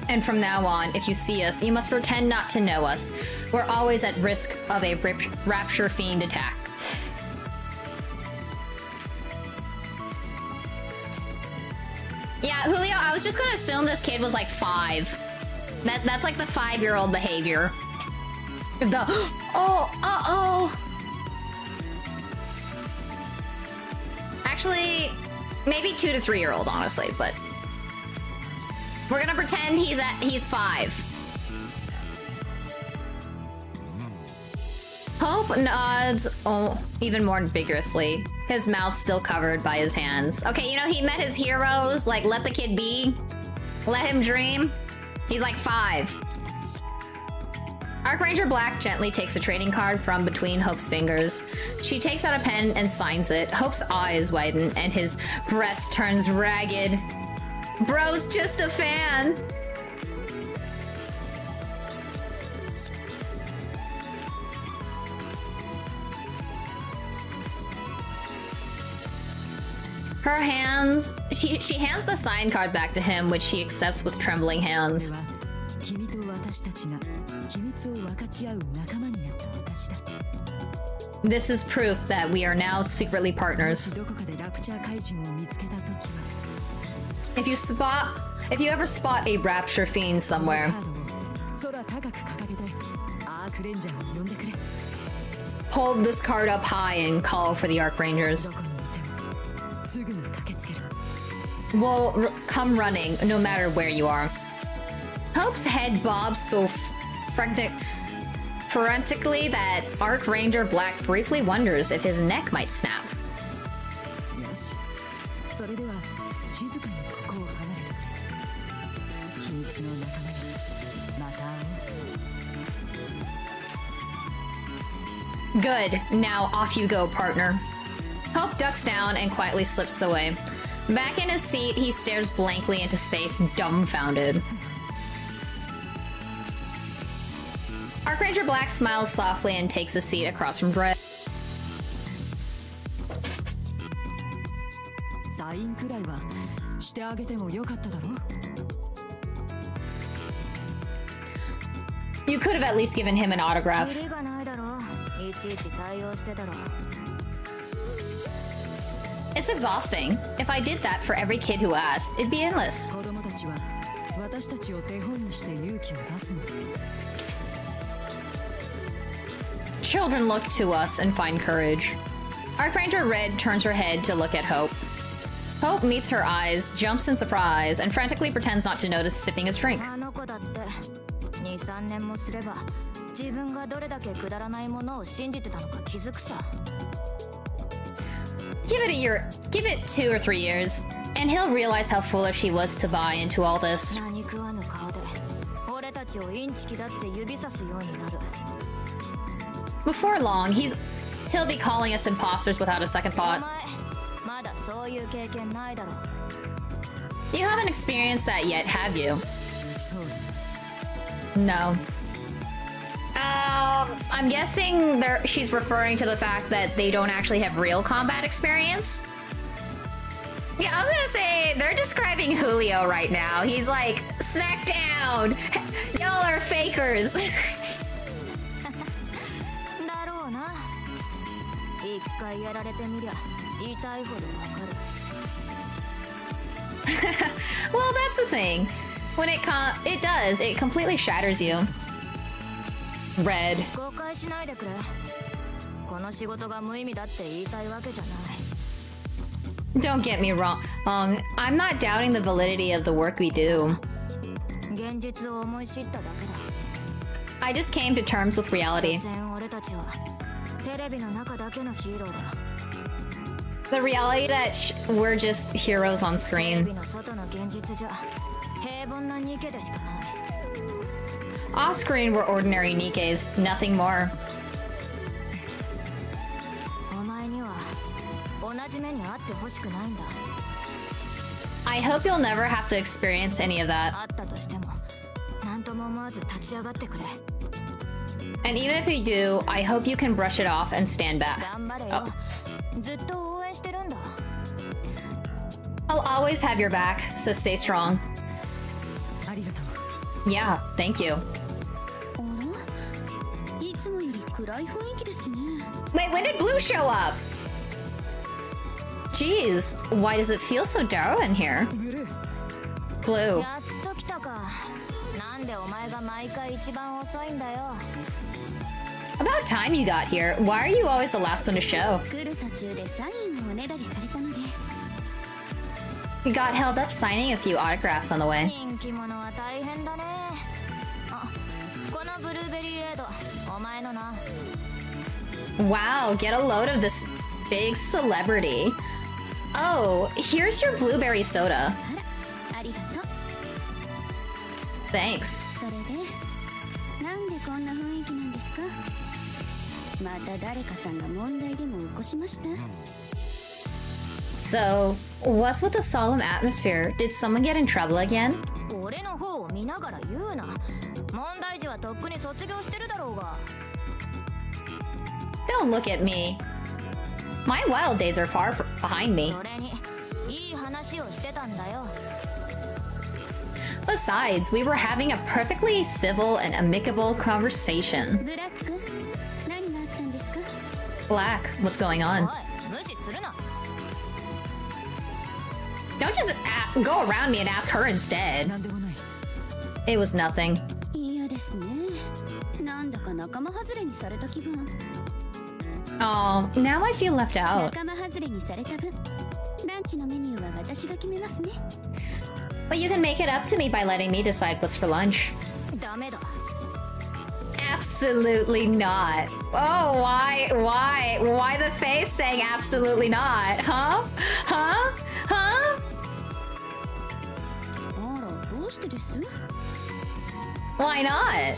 [SPEAKER 1] And from now on, if you see us, you must pretend not to know us. We're always at risk of a Rapture Fiend attack. Yeah, Julio, I was just gonna assume this kid was like 5. That's like the 5-year-old behavior. The oh. Actually, maybe 2 to 3-year-old, honestly, but we're gonna pretend he's 5. Hope nods even more vigorously, his mouth still covered by his hands. Okay, you know, he met his heroes, like, let the kid be, let him dream. He's like 5. Arc Ranger Black gently takes a trading card from between Hope's fingers. She takes out a pen and signs it. Hope's eyes widen and his breast turns ragged. Bro's just a fan. Her hands... She hands the signed card back to him, which he accepts with trembling hands. This is proof that we are now secretly partners. If you ever spot a Rapture Fiend somewhere, hold this card up high and call for the Arc Rangers. We'll come running, no matter where you are. Hope's head bobs so frantically that Arc Ranger Black briefly wonders if his neck might snap. Good. Now off you go, partner. Hope ducks down and quietly slips away. Back in his seat, he stares blankly into space, dumbfounded. Arc Ranger Black smiles softly and takes a seat across from Dread. You could have at least given him an autograph. It's exhausting. If I did that for every kid who asked, it'd be endless. children look to us and find courage. Archranger Red turns her head to look at Hope. Hope meets her eyes, jumps in surprise, and frantically pretends not to notice sipping his drink. Give it 2 or 3 years, and he'll realize how foolish he was to buy into all this. Before long, he'll be calling us imposters without a second thought. You haven't experienced that yet, have you? No. I'm guessing she's referring to the fact that they don't actually have real combat experience. Yeah, I was gonna say, they're describing Julio right now. He's like, smackdown! Y'all are fakers! Well, that's the thing. When it completely shatters you. Red. Don't get me wrong. I'm not doubting the validity of the work we do. I just came to terms with reality. The reality that we're just heroes on screen. Off screen, we're ordinary Nikkes, nothing more. I hope you'll never have to experience any of that. And even if you do, I hope you can brush it off and stand back. Oh. I'll always have your back, so stay strong. Yeah, thank you. Wait, when did Blue show up? Jeez, why does it feel so dour in here? Blue. About time you got here. Why are you always the last one to show? We got held up signing a few autographs on the way. Wow, get a load of this big celebrity. Oh, here's your blueberry soda. Thanks. So, what's with the solemn atmosphere? Did someone get in trouble again? Don't look at me. My wild days are far behind me. Besides, we were having a perfectly civil and amicable conversation. Black, what's going on? Don't just go around me and ask her instead. It was nothing. Oh, now I feel left out. But you can make it up to me by letting me decide what's for lunch. Absolutely not. Oh, why the face saying absolutely not? Huh? Huh? Huh? Why not?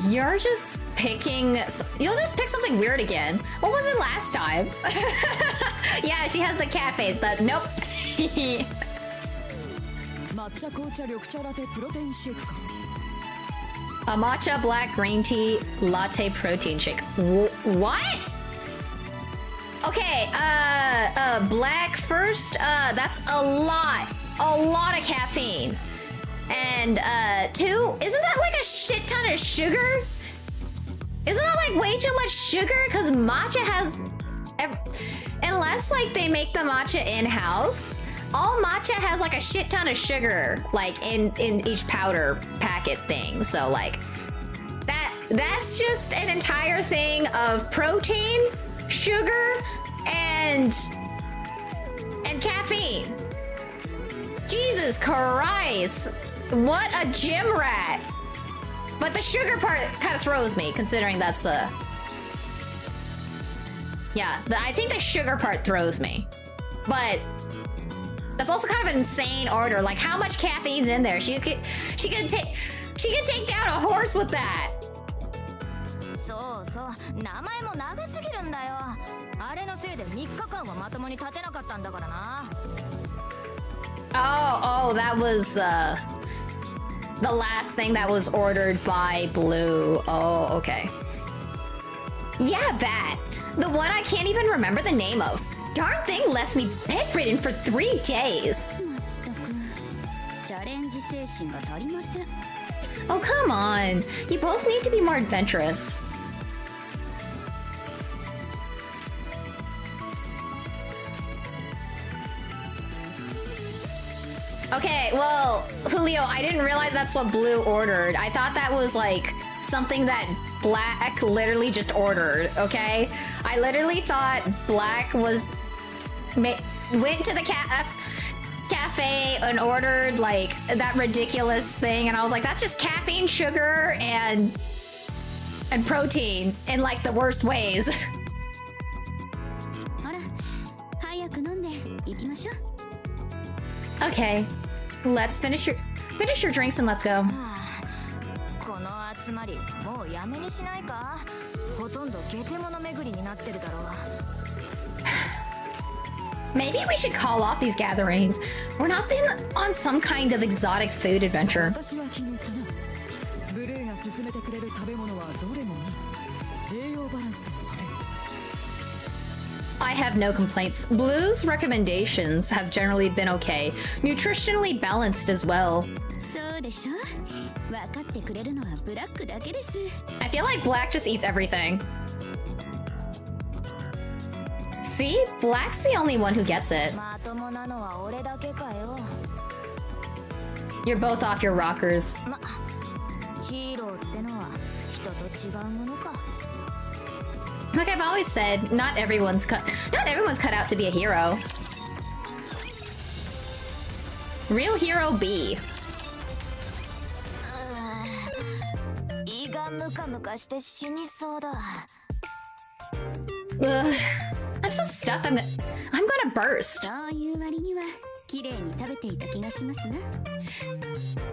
[SPEAKER 1] You're just picking... You'll just pick something weird again. What was it last time? Yeah, she has the cat face. Nope. A matcha black green tea latte protein shake. What? Okay, black first. That's a lot of caffeine. And 2, isn't that like a shit ton of sugar? Isn't that like way too much sugar? Because matcha has, unless like they make the matcha in-house, all matcha has like a shit ton of sugar, like in each powder packet thing. So like that's just an entire thing of protein, sugar, and caffeine. Jesus Christ, what a gym rat. But the sugar part kind of throws me, considering that's yeah, I think the sugar part throws me. But that's also kind of an insane order. Like, how much caffeine's in there? She could take down a horse with that. Oh, that was the last thing that was ordered by Blue. Oh, okay. Yeah, that. The one I can't even remember the name of. Darn thing left me bedridden for 3 days. Oh, come on. You both need to be more adventurous. Okay, well, Julio, I didn't realize that's what Blue ordered. I thought that was like something that Black literally just ordered, okay? I literally thought Black was went to the cafe and ordered like that ridiculous thing, and I was like, that's just caffeine, sugar, and protein in like the worst ways. Okay, let's finish your drinks and let's go. Maybe we should call off these gatherings. We're not on some kind of exotic food adventure. I have no complaints. Blue's recommendations have generally been okay. Nutritionally balanced as well. I feel like Black just eats everything. See? Black's the only one who gets it. You're both off your rockers. Like I've always said, not everyone's cut out to be a hero. Real hero B. Ugh, I'm so stuffed. I'm gonna burst.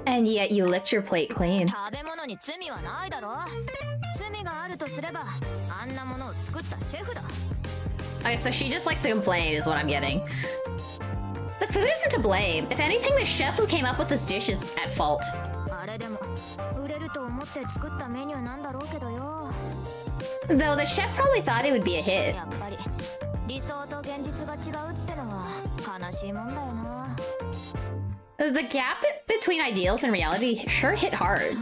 [SPEAKER 1] And yet you licked your plate clean. Okay, so she just likes to complain is what I'm getting. The food isn't to blame. If anything, the chef who came up with this dish is at fault. Though the chef probably thought it would be a hit. The gap between ideals and reality sure hit hard.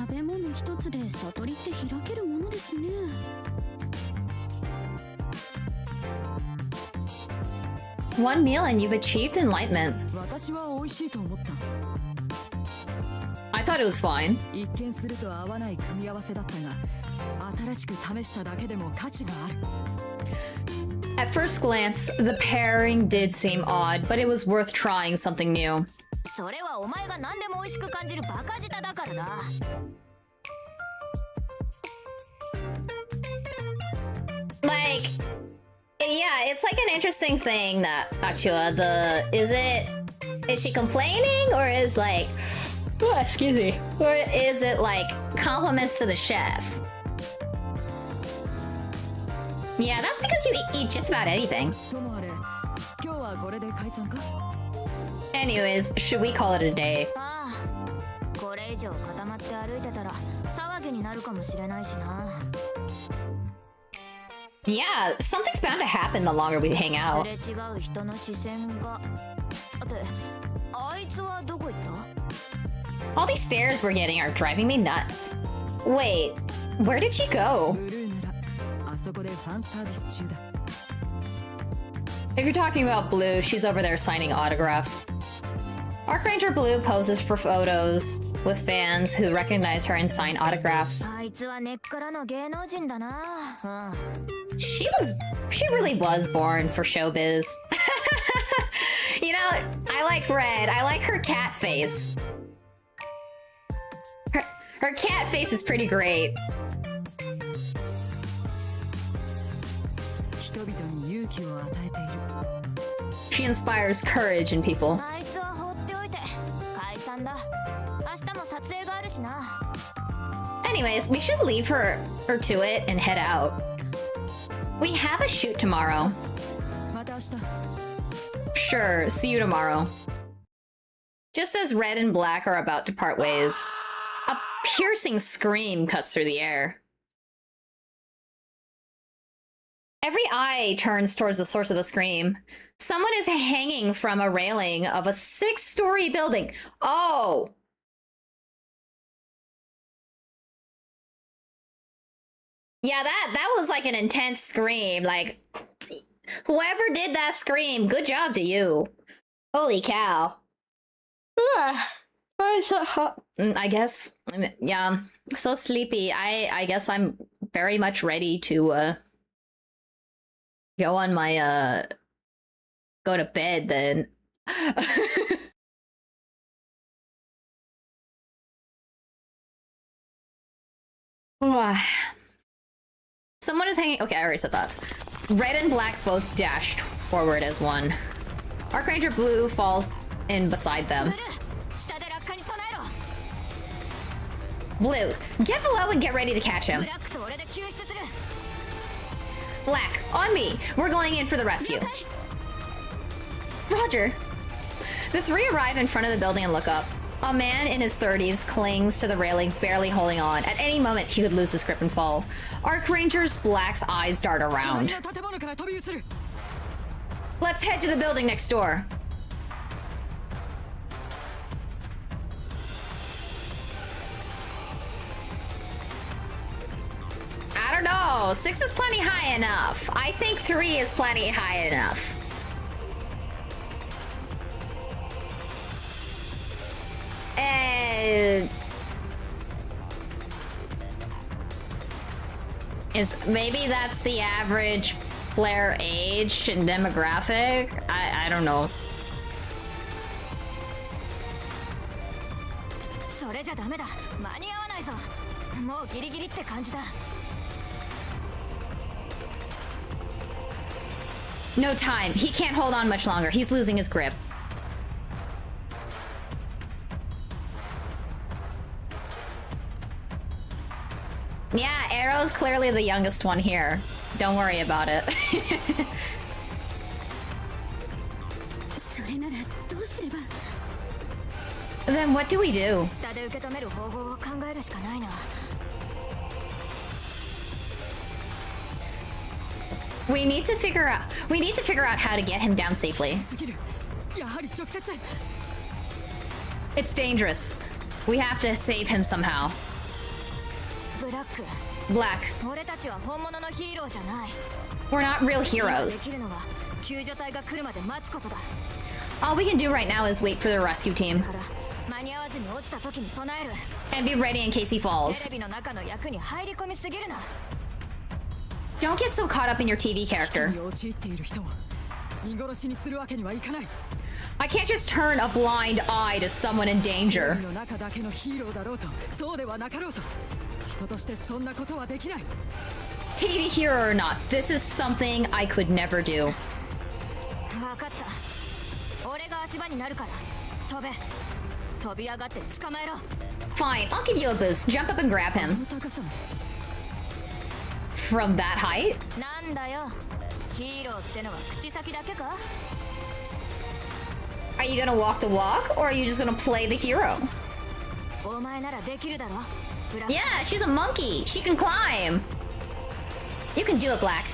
[SPEAKER 1] One meal and you've achieved enlightenment. I thought it was fine. At first glance, the pairing did seem odd, but it was worth trying something new. Like, yeah, it's like an interesting thing that Achua, is she complaining or is like, oh, excuse me, or is it like compliments to the chef? Yeah, that's because you eat just about anything. Anyways, should we call it a day? Yeah, something's bound to happen the longer we hang out. All these stares we're getting are driving me nuts. Wait, where did she go? If you're talking about Blue, she's over there signing autographs. Archranger Blue poses for photos with fans who recognize her and sign autographs. She really was born for showbiz. You know, I like Red. I like her cat face. Her cat face is pretty great. She inspires courage in people. Anyways, we should leave her or to it and head out. We have a shoot tomorrow. Sure, see you tomorrow. Just as Red and Black are about to part ways, a piercing scream cuts through the air. Every eye turns towards the source of the scream. Someone is hanging from a railing of a 6-story building. Oh! Yeah, that was like an intense scream. Like, whoever did that scream, good job to you. Holy cow. Why is so hot? I guess, yeah, so sleepy. I guess I'm very much ready to go on my go to bed then. Someone is hanging. Okay, I already said that. Red and Black both dashed forward as one. Archranger Blue falls in beside them. Blue, get below and get ready to catch him. Black, on me. We're going in for the rescue. Roger. The three arrive in front of the building and look up. A man in his 30s clings to the railing, barely holding on. At any moment, he could lose his grip and fall. Archranger's Black's eyes dart around. Let's head to the building next door. I don't know. 6 is plenty high enough. I think 3 is plenty high enough. Maybe that's the average player age and demographic? I don't know. No time. He can't hold on much longer. He's losing his grip. Yeah, Arrow's clearly the youngest one here. Don't worry about it. Then what do we do? We need to figure out how to get him down safely. It's dangerous. We have to save him somehow. Black. We're not real heroes. All we can do right now is wait for the rescue team. And be ready in case he falls. Don't get so caught up in your TV character. I can't just turn a blind eye to someone in danger. TV hero or not, this is something I could never do. Fine, I'll give you a boost. Jump up and grab him. From that height? Are you gonna walk the walk, or are you just gonna play the hero? Yeah, she's a monkey. She can climb. You can do it, Black.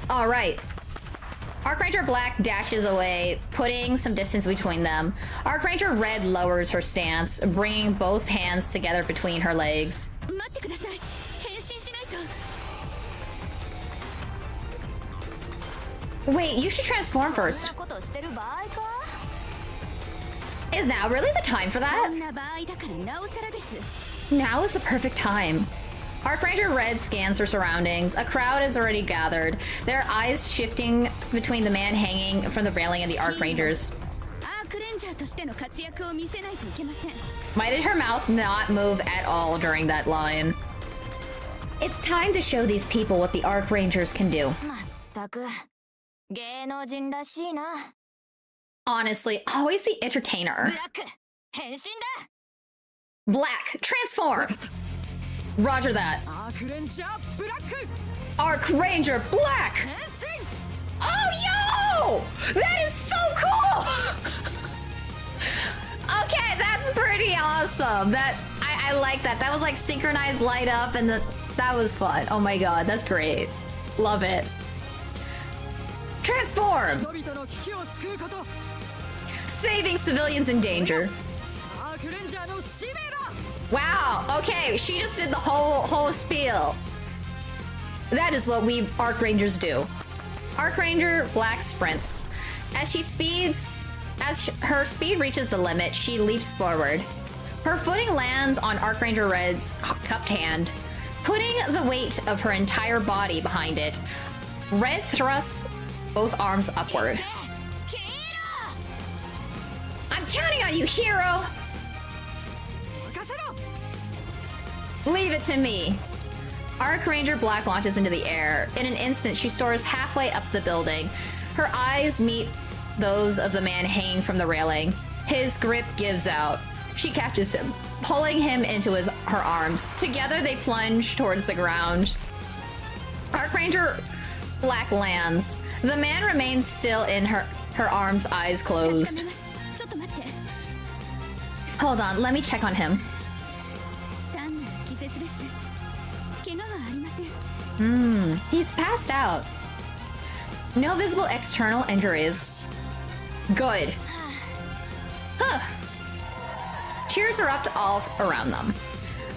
[SPEAKER 1] All right. Archranger Black dashes away, putting some distance between them. Archranger Red lowers her stance, bringing both hands together between her legs. Wait, you should transform first. Is now really the time for that? Now is the perfect time. Archranger Red scans her surroundings. A crowd has already gathered, their eyes shifting between the man hanging from the railing and the Archrangers. Why did her mouth not move at all during that line? It's time to show these people what the Archrangers can do. Honestly, always the entertainer. Black, transform! Roger that. Archranger Black! Oh, yo! That is so cool! Okay, that's pretty awesome. I like that. That was like synchronized light up and that was fun. Oh my god, that's great. Love it. Transform! Saving civilians in danger. Wow, okay, she just did the whole spiel. That is what we Archrangers do. Archranger Black sprints. As her speed reaches the limit, she leaps forward. Her footing lands on Archranger Red's cupped hand, putting the weight of her entire body behind it. Red thrusts both arms upward. I'm counting on you, hero! Leave it to me. Archranger Black launches into the air. In an instant, she soars halfway up the building. Her eyes meet those of the man hanging from the railing. His grip gives out. She catches him, pulling him into her arms. Together, they plunge towards the ground. Archranger Black lands. The man remains still in her arms, eyes closed. Hold on, let me check on him. He's passed out. No visible external injuries. Good. Huh. Cheers erupt all around them.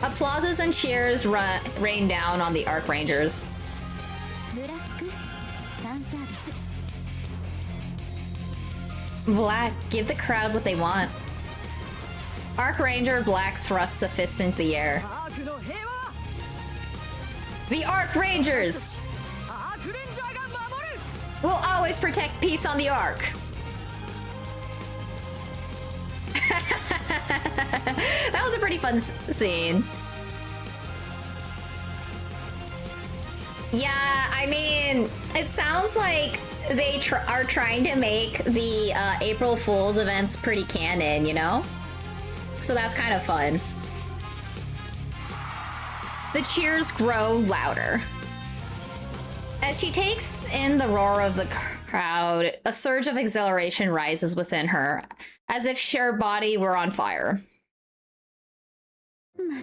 [SPEAKER 1] Applauses and cheers rain down on the Archrangers. Black, give the crowd what they want. Archranger Black thrusts a fist into the air. The Archrangers will always protect peace on the Ark. That was a pretty fun scene. Yeah, I mean, it sounds like they are trying to make the April Fool's events pretty canon, you know? So that's kind of fun. The cheers grow louder. As she takes in the roar of the crowd, a surge of exhilaration rises within her, as if her body were on fire. I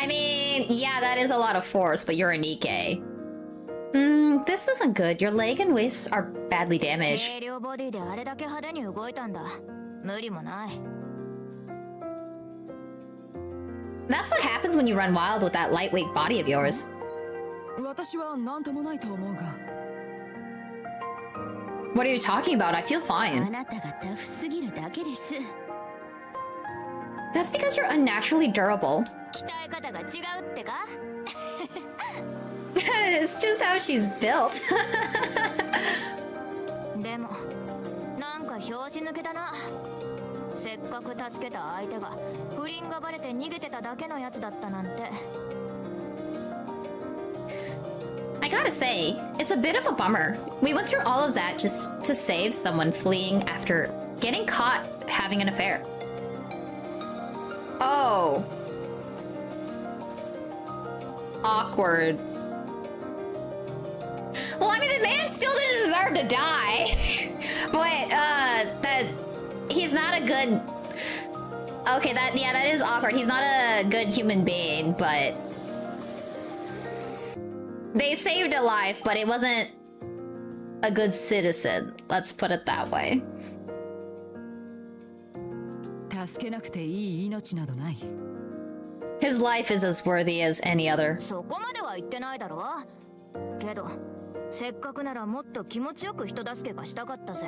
[SPEAKER 1] mean, yeah, that is a lot of force, but you're a NIKKE. This isn't good. Your leg and waist are badly damaged. That's what happens when you run wild with that lightweight body of yours. What are you talking about? I feel fine. That's because you're unnaturally durable. It's just how she's built. I gotta say, it's a bit of a bummer. We went through all of that just to save someone fleeing after getting caught having an affair. Oh. Awkward. Well, I mean, the man still didn't deserve to die. But, he's not a good... Okay, that is awkward. He's not a good human being, but... They saved a life, but it wasn't a good citizen. Let's put it that way. His life is as worthy as any other.
[SPEAKER 3] けどせっかくならもっと気持ちよく人助けがしたかったぜ。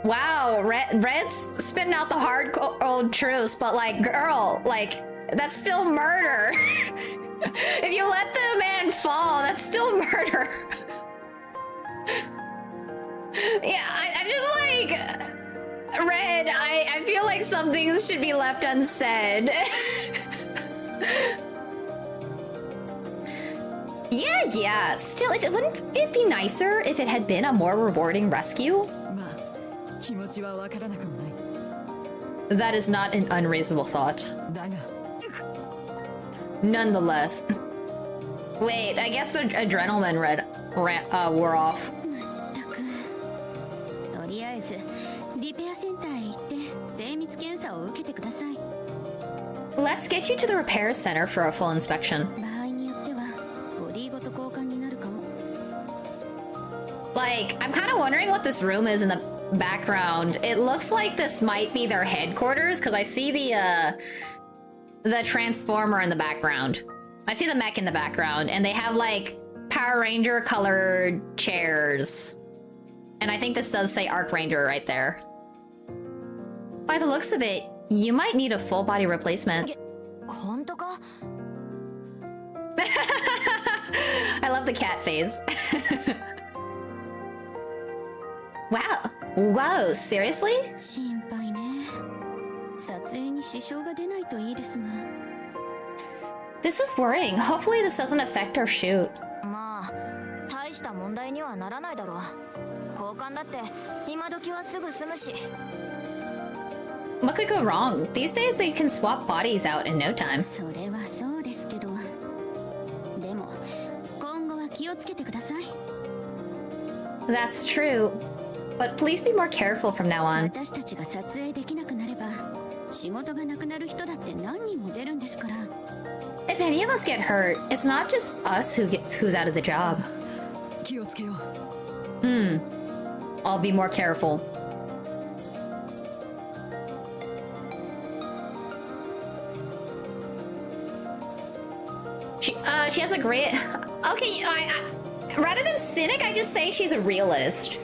[SPEAKER 1] Wow, Red's spitting out the hard cold truths, but like, girl, like, that's still murder. If you let the man fall, that's still murder. Yeah, I'm just like, Red, I feel like some things should be left unsaid. Yeah, still, wouldn't it be nicer if it had been a more rewarding rescue?
[SPEAKER 2] まあ気持ちはわからなくもない。
[SPEAKER 1] That is not an unreasonable thought.
[SPEAKER 2] だが
[SPEAKER 1] Nonetheless. Wait, I guess the adrenaline wore off.
[SPEAKER 3] とりあえずリペアセンターへ行って精密検査を受けてください。
[SPEAKER 1] Let's get you to the repair center for a full inspection.
[SPEAKER 3] 場合によってはボディごと交換になるかも。
[SPEAKER 1] Like, I'm kind of wondering what this room is in the background. It looks like this might be their headquarters because I see the transformer in the background. I see the mech in the background, and they have like Power Ranger colored chairs. And I think this does say Arc Ranger right there. By the looks of it, you might need a full body replacement.
[SPEAKER 3] 本当か？
[SPEAKER 1] I love the cat phase. Wow. Whoa, seriously?
[SPEAKER 3] 心配ね。撮影に支障が出ないといいですが。
[SPEAKER 1] This is worrying. Hopefully this doesn't affect our shoot.
[SPEAKER 3] まあ大した問題にはならないだろう。交換だって今時はすぐ済むし。
[SPEAKER 1] What could go wrong? These days they can swap bodies out in no time.
[SPEAKER 3] それはそうですけど。でも今後は気をつけてください。
[SPEAKER 1] That's true. But please be more careful from now on.
[SPEAKER 3] 私たちが撮影できなくなれば仕事がなくなる人だって何人も出るんですから。
[SPEAKER 1] If any of us get hurt, it's not just us who's out of the job.
[SPEAKER 2] 気をつけよう。
[SPEAKER 1] I'll be more careful. She has a great... Okay, rather than cynic, I just say she's a realist.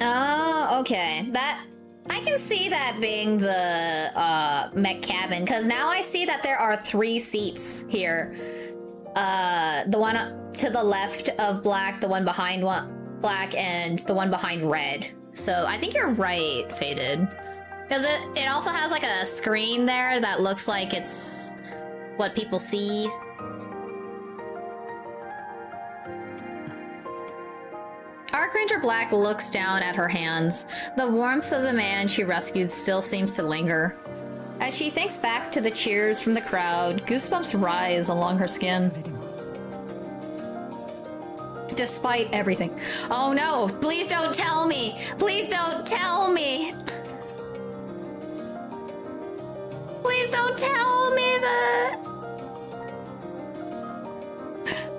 [SPEAKER 1] Oh, okay. That... I can see that being the mech cabin, because now I see that there are 3 seats here. The one to the left of Black, the one behind Black, and the one behind Red. So I think you're right, Faded. Because it also has like a screen there that looks like it's what people see. Arc Ranger Black looks down at her hands. The warmth of the man she rescued still seems to linger. As she thinks back to the cheers from the crowd, goosebumps rise along her skin.
[SPEAKER 2] それでも
[SPEAKER 1] Despite everything. Oh no, please don't tell me! Please don't tell me! Please don't tell me that!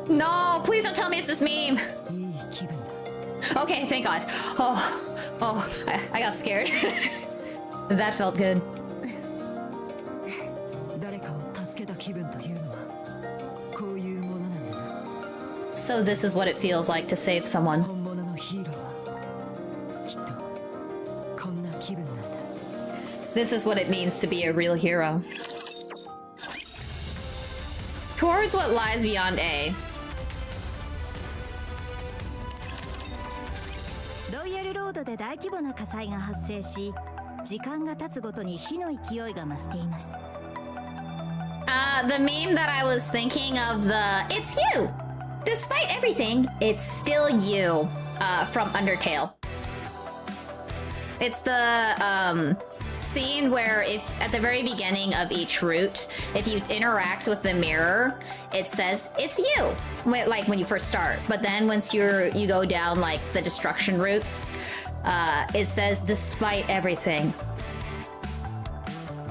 [SPEAKER 1] No, please don't tell me it's this meme!
[SPEAKER 2] いい気分だ。
[SPEAKER 1] Okay, thank God. I got scared. That felt good.
[SPEAKER 2] 誰かを助けた気分というのはこういうものなんだな。
[SPEAKER 1] So this is what it feels like to save someone.
[SPEAKER 2] 本物のヒーローはきっとこんな気分なんだ。
[SPEAKER 1] This is what it means to be a real hero. Towards what lies beyond A.
[SPEAKER 3] ロイヤルロードで大規模な火災が発生し、時間が経つごとに火の勢いが増しています。
[SPEAKER 1] The meme that I was thinking of, it's you! Despite everything, it's still you, from Undertale. It's the, scene where if at the very beginning of each route, if you interact with the mirror, it says it's you, like when you first start. But then once you go down like the destruction routes, it says despite everything,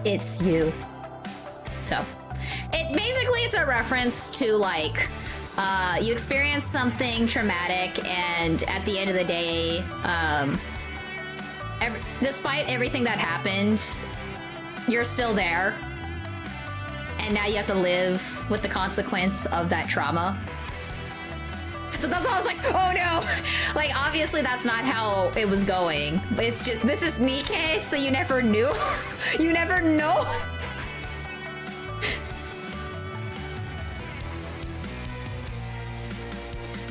[SPEAKER 1] it's you. So it's a reference to like you experience something traumatic, and at the end of the day, despite everything that happened, you're still there. And now you have to live with the consequence of that trauma. So that's why I was like, oh no! Like, obviously that's not how it was going. It's just, this is NIKKE, so you never knew. You never know.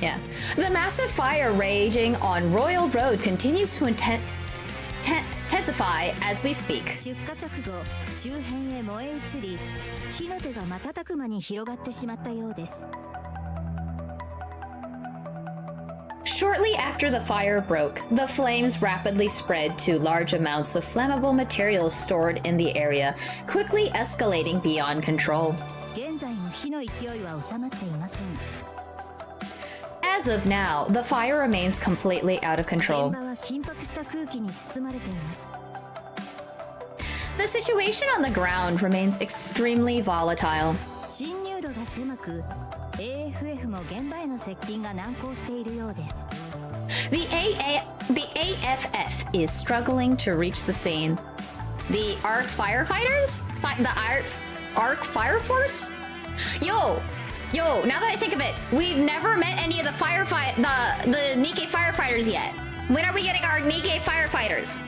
[SPEAKER 1] Yeah. The massive fire raging on Royal Road continues to intensify as we speak.
[SPEAKER 3] 出火直後、周辺へ燃え移り、火の手が瞬く間に広がってしまったようです。
[SPEAKER 1] Shortly after the fire broke, the flames rapidly spread to large amounts of flammable materials stored in the area, quickly escalating beyond control.
[SPEAKER 3] 現在も火の勢いは収まっていません。
[SPEAKER 1] As of now, the fire remains completely out of
[SPEAKER 3] 現
[SPEAKER 1] control.
[SPEAKER 3] 場は緊迫した空気に包まれています。
[SPEAKER 1] The situation on the ground remains extremely volatile.
[SPEAKER 3] 侵入路が狭く、AFF も現場への接近が難航しているようです。
[SPEAKER 1] The AFF is struggling to reach the scene. The ARC firefighters? The ARC Fire Force? Yo, now that I think of it, we've never met any of the the NIKKE firefighters yet. When are we getting our NIKKE firefighters?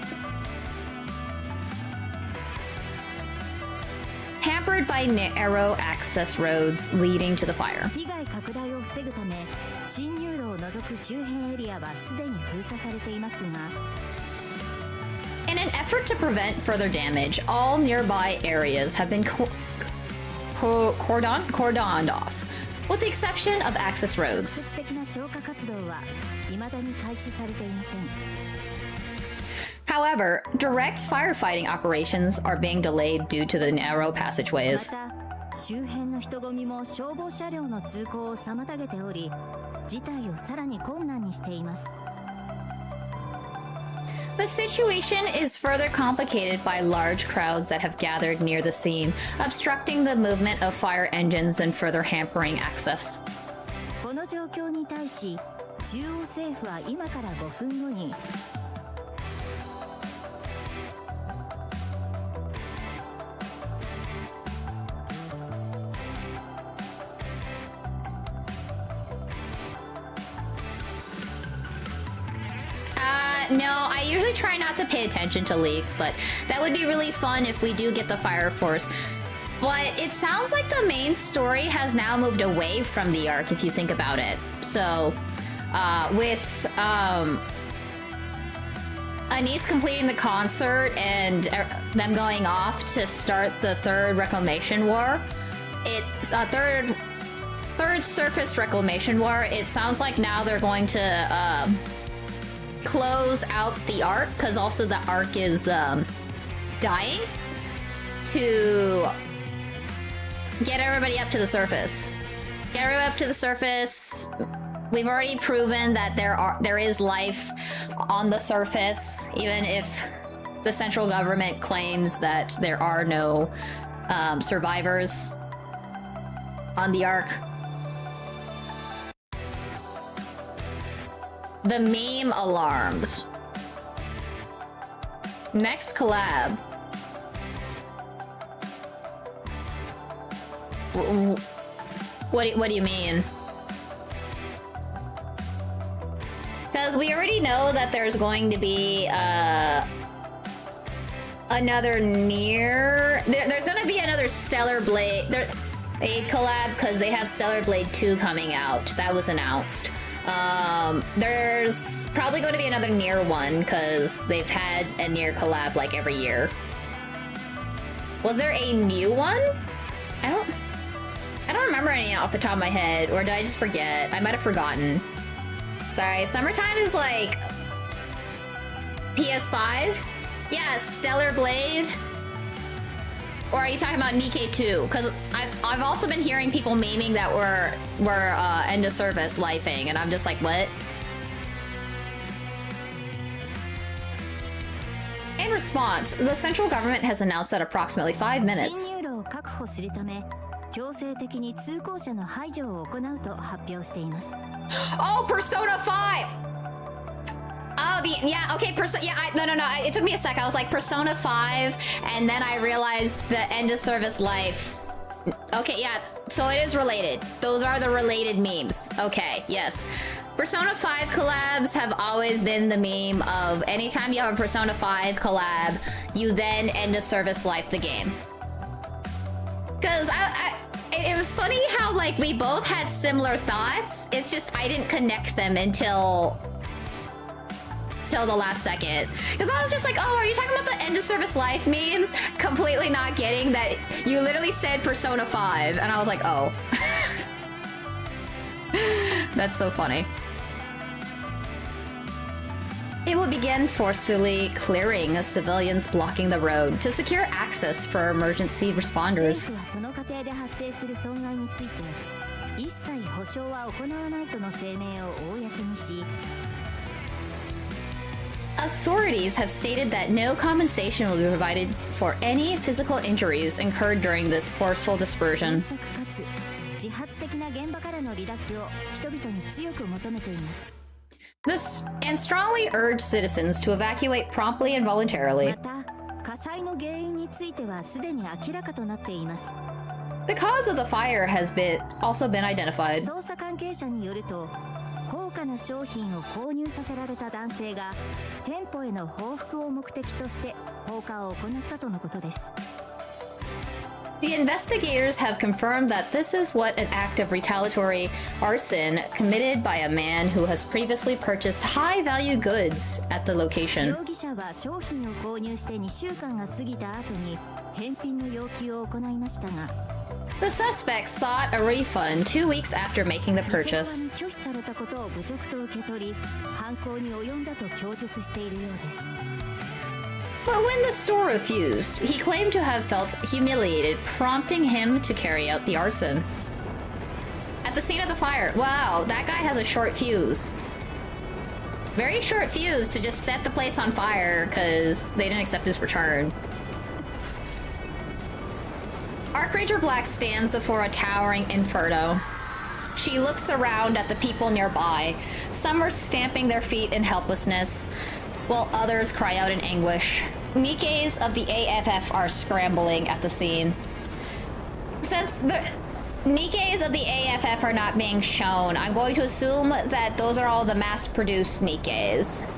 [SPEAKER 1] Hampered by narrow access roads leading to the fire.
[SPEAKER 3] 被害拡大を防ぐため、侵入路を除く周辺エリアはすでに封鎖されていますが、
[SPEAKER 1] In an effort to prevent further damage, all nearby areas have been cordoned off, with the exception of access
[SPEAKER 3] 直
[SPEAKER 1] roads.
[SPEAKER 3] 接的な消火活動は未だに開始されていません。
[SPEAKER 1] However, direct firefighting operations are being delayed due to the narrow
[SPEAKER 3] ま
[SPEAKER 1] passageways.
[SPEAKER 3] た、周辺の人混みも消防車両の通行を妨げており、事態をさらに困難にしています。
[SPEAKER 1] The situation is further complicated by large crowds that have gathered near the scene, obstructing the movement of fire engines and further hampering access.
[SPEAKER 3] この状況に対し、中央政府は今から5分後に、
[SPEAKER 1] No, I usually try not to pay attention to leaks, but that would be really fun if we do get the fire force. But it sounds like the main story has now moved away from the arc, if you think about it. So, with Anise completing the concert and them going off to start the third reclamation war, it's third surface reclamation war. It sounds like now they're going to close out the arc, because also the arc is dying, to get everybody up to the surface. Get everybody up to the surface. We've already proven that there is life on the surface, even if the central government claims that there are no survivors on the arc. The meme alarms. Next collab. What do you mean? Because we already know that there's going to be another near. There's going to be another Stellar Blade a collab, because they have Stellar Blade 2 coming out. That was announced. There's probably going to be another Nier one, because they've had a Nier collab like every year. Was there a new one? I don't remember any off the top of my head, or did I just forget? I might have forgotten. Sorry, summertime is like PS5? Yeah, Stellar Blade. Or are you talking about NIKKE 2? Because I've also been hearing people memeing that we're end of service lifing, and I'm just like, what? In response, the central government has announced that approximately 5 minutes.
[SPEAKER 3] 侵入路を確保するため、強制的に通行者の排除を行うと発表しています。
[SPEAKER 1] Oh, Persona 5! Oh, yeah, okay, no, it took me a sec. I was like, Persona 5, and then I realized the end of service life. Okay, yeah, so it is related. Those are the related memes. Okay, yes. Persona 5 collabs have always been the meme of anytime you have a Persona 5 collab, you then end of service life the game. Because it was funny how, like, we both had similar thoughts. It's just I didn't connect them until the last second. Because I was just like, oh, are you talking about the end of service life memes? Completely not getting that you literally said Persona 5. And I was like, oh. That's so funny. It will begin forcefully clearing civilians blocking the road to secure access for emergency responders.
[SPEAKER 3] 政府はその過程で発生する損害について一切保証は行わないとの声明を公にし
[SPEAKER 1] Authorities have stated that no compensation will be provided for any physical injuries incurred during this forceful dispersion.
[SPEAKER 3] 迅速かつ自発的な現場からの離脱を人々に強く求めています
[SPEAKER 1] This and strongly urge citizens to evacuate promptly and voluntarily.
[SPEAKER 3] また火災の原因についてはすでに明らかとなっています
[SPEAKER 1] The cause of the fire has also been identified.
[SPEAKER 3] 捜査関係者によると高価な商品を購入させられた男性が店舗への報復を目的として放火を行ったとのことです
[SPEAKER 1] The investigators have confirmed that this is what an act of retaliatory arson committed by a man who has previously purchased high-value goods at the location.
[SPEAKER 3] 容疑者は商品を購入して2週間が過ぎた後に返品の要求を行いましたが
[SPEAKER 1] The suspect sought a refund 2 weeks after making the
[SPEAKER 3] 店側
[SPEAKER 1] purchase.
[SPEAKER 3] に拒否されたことを侮辱と受け取り犯行に及んだと供述しているようです
[SPEAKER 1] But when the store refused, he claimed to have felt humiliated, prompting him to carry out the arson. At the scene of the fire, wow, that guy has a short fuse. Very short fuse to just set the place on fire because they didn't accept his return. Archranger Black stands before a towering inferno. She looks around at the people nearby. Some are stamping their feet in helplessness, while others cry out in anguish. Nikkes of the AFF are scrambling at the scene. Since the Nikkes of the AFF are not being shown, I'm going to assume that those are all the mass-produced Nikkes.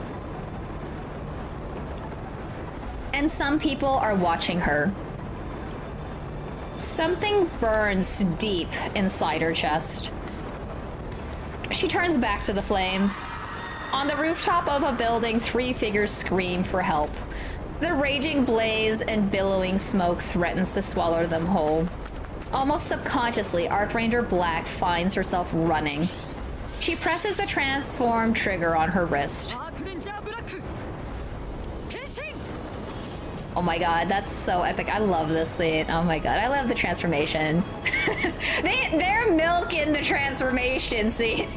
[SPEAKER 1] And some people are watching her. Something burns deep inside her chest. She turns back to the flames. On the rooftop of a building, 3 figures scream for help. The raging blaze and billowing smoke threatens to swallow them whole. Almost subconsciously, Archranger Black finds herself running. She presses the transform trigger on her wrist. Oh my god, that's so epic. I love this scene. Oh my god, I love the transformation. They're milking the transformation scene.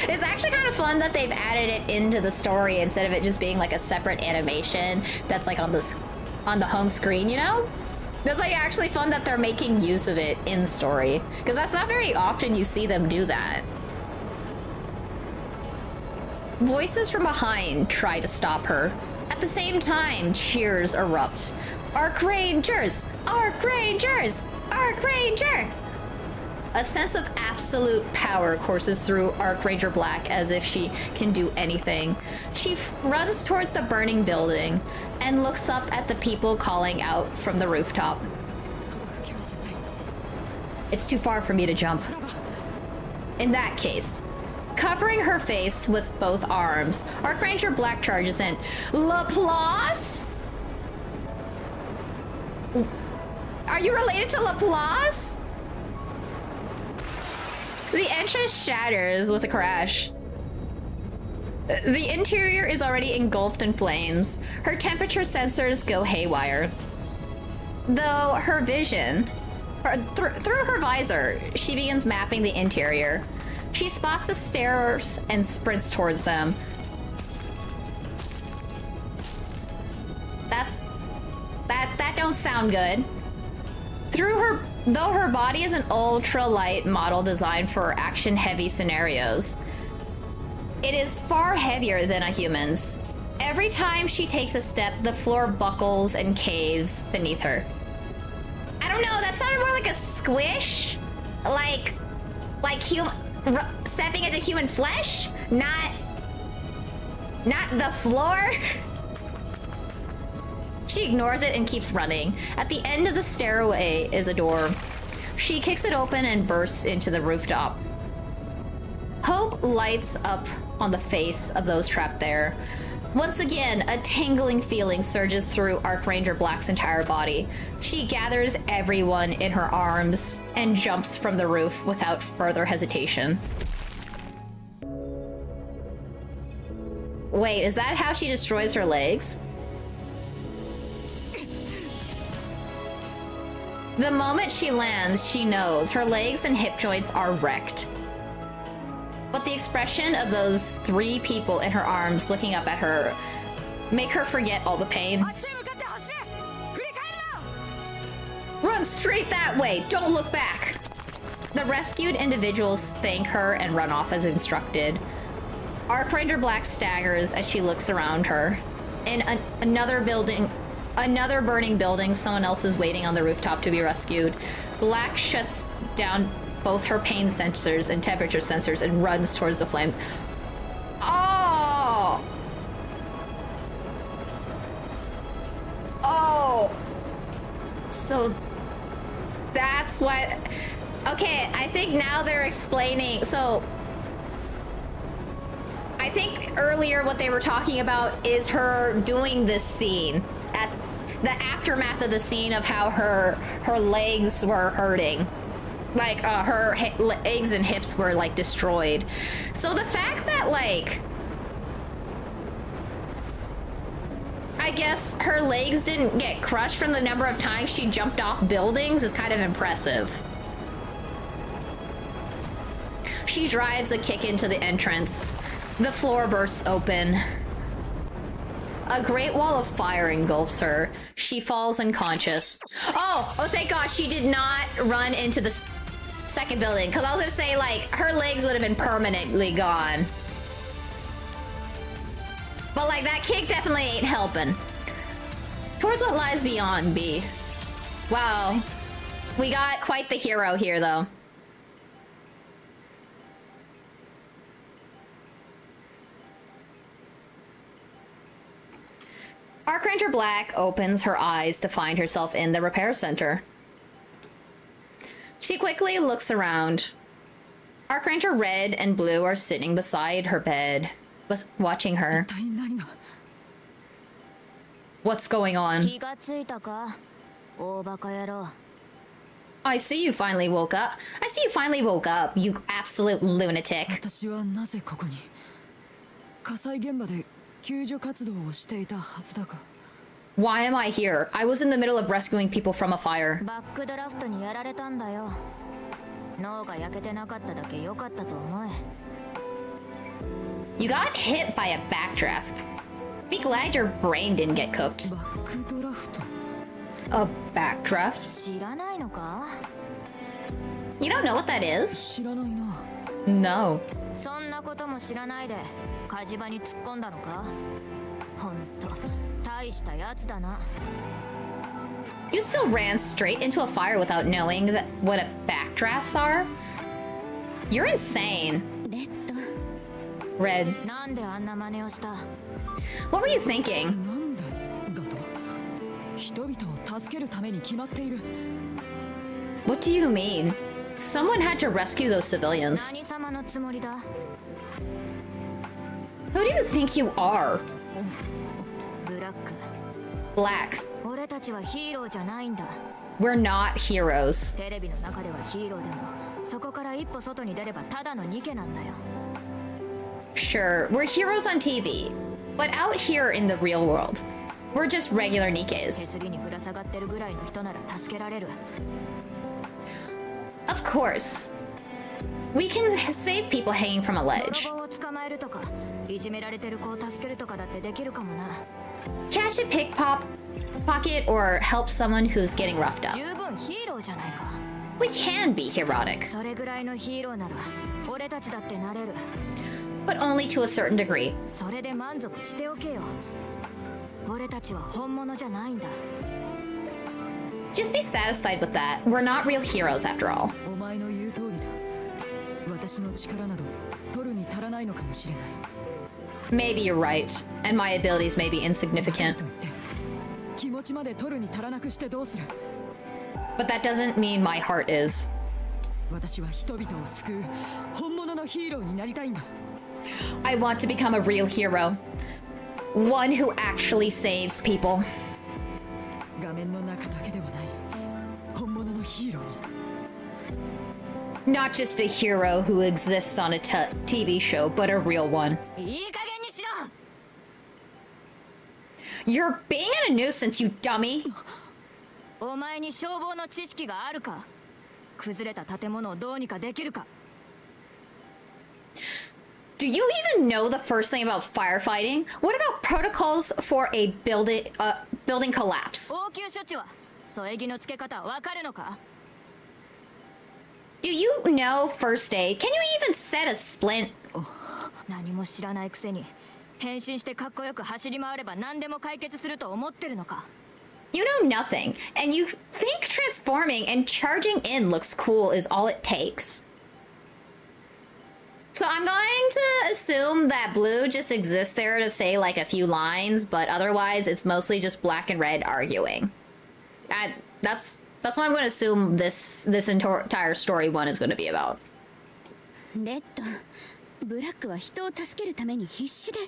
[SPEAKER 1] It's actually kind of fun that they've added it into the story instead of it just being like a separate animation that's like on the home screen, you know? It's like actually fun that they're making use of it in story, because that's not very often you see them do that. Voices from behind try to stop her. At the same time, cheers erupt. Archrangers! Archrangers! Archranger! A sense of absolute power courses through Archranger Black as if she can do anything. She runs towards the burning building and looks up at the people calling out from the rooftop. It's too far for me to jump. In that case, covering her face with both arms, Archranger Black charges in. Laplace? Are you related to Laplace? The entrance shatters with a crash. The interior is already engulfed in flames. Her temperature sensors go haywire. Though her vision, through her visor, she begins mapping the interior. She spots the stairs and sprints towards them. That don't sound good. Though her body is an ultra-light model designed for action-heavy scenarios, it is far heavier than a human's. Every time she takes a step, the floor buckles and caves beneath her. I don't know, that sounded more like a squish? Like stepping into human flesh? Not the floor? She ignores it and keeps running. At the end of the stairway is a door. She kicks it open and bursts into the rooftop. Hope lights up on the face of those trapped there. Once again, a tingling feeling surges through Archranger Black's entire body. She gathers everyone in her arms and jumps from the roof without further hesitation. Wait, is that how she destroys her legs? The moment she lands, she knows her legs and hip joints are wrecked. But the expression of those 3 people in her arms looking up at her make her forget all the pain. Run straight that way! Don't look back! The rescued individuals thank her and run off as instructed. Archranger Black staggers as she looks around her. In another burning building, someone else is waiting on the rooftop to be rescued. Black shuts down both her pain sensors and temperature sensors and runs towards the flames. Oh! Oh! So that's what... Okay, I think now they're explaining... So... I think earlier what they were talking about is her doing this scene at the aftermath of the scene of how her legs were hurting. Like, her legs and hips were, like, destroyed. So the fact that, like... I guess her legs didn't get crushed from the number of times she jumped off buildings is kind of impressive. She drives a kick into the entrance. The floor bursts open. A great wall of fire engulfs her. She falls unconscious. Oh, thank God she did not run into the second building, because I was gonna say, like, her legs would have been permanently gone. But, like, that kick definitely ain't helping. Towards what lies beyond, B. Wow. We got quite the hero here, though. Archranger Black opens her eyes to find herself in the repair center. She quickly looks around. Archranger Red and Blue are sitting beside her bed, watching her. What's going on? I see you finally woke up. You absolute lunatic. Why am I here? I was in the middle of rescuing people from a fire. You got hit by a backdraft. Be glad your brain didn't get cooked. A backdraft? You don't know what that is? No. You still ran straight into a fire without knowing what a backdrafts are? You're insane. Red. What were you thinking? What do you mean? Someone had to rescue those civilians. Who do you think you are? Black. We're not heroes. Sure, we're heroes on TV, but out here in the real world, we're just regular Nikkes. Of course. We can save people hanging from a ledge. Catch a pickpocket or help someone who's getting roughed up. We can be heroic. but only to a certain degree.
[SPEAKER 3] それで満足しておけよ。俺たちは本物じゃないんだ。
[SPEAKER 1] Just be satisfied with that. We're not real heroes after all.
[SPEAKER 2] お前の言う通りだ。私の力など取るに足らないのかもしれない。
[SPEAKER 1] Maybe you're right, and my abilities may be insignificant.
[SPEAKER 2] と言って気持ちまで取るに足らなくしてどうする。
[SPEAKER 1] But that doesn't mean my heart is.
[SPEAKER 2] 私は人々を救う本物のヒーローになりたいんだ。
[SPEAKER 1] I want to become a real hero. One who actually saves people.
[SPEAKER 2] 画面の中だけではない本物のヒーローに。
[SPEAKER 1] Not just a hero who exists on a TV show, but a real one.
[SPEAKER 3] いい加減にしろ。
[SPEAKER 1] You're being a nuisance, you dummy.
[SPEAKER 3] お前に消防の知識があるか。崩れた建物をどうにかできるか。
[SPEAKER 1] Do you even know the first thing about firefighting? What about protocols for a building collapse?
[SPEAKER 3] 応急処置は添え木のつけ方わかるのか。
[SPEAKER 1] Do you know first aid? Can you even set a splint?
[SPEAKER 3] 何も知らないくせに変身してかっこよく走り回れば何でも解決すると思ってるのか。
[SPEAKER 1] You know nothing, and you think transforming and charging in looks cool is all it takes. So I'm going to assume that blue just exists there to say like a few lines, but otherwise it's mostly just black and red arguing. That's what I'm going to assume this entire story one is going to be about.
[SPEAKER 3] レッド、ブラックは人を助けるために必死で。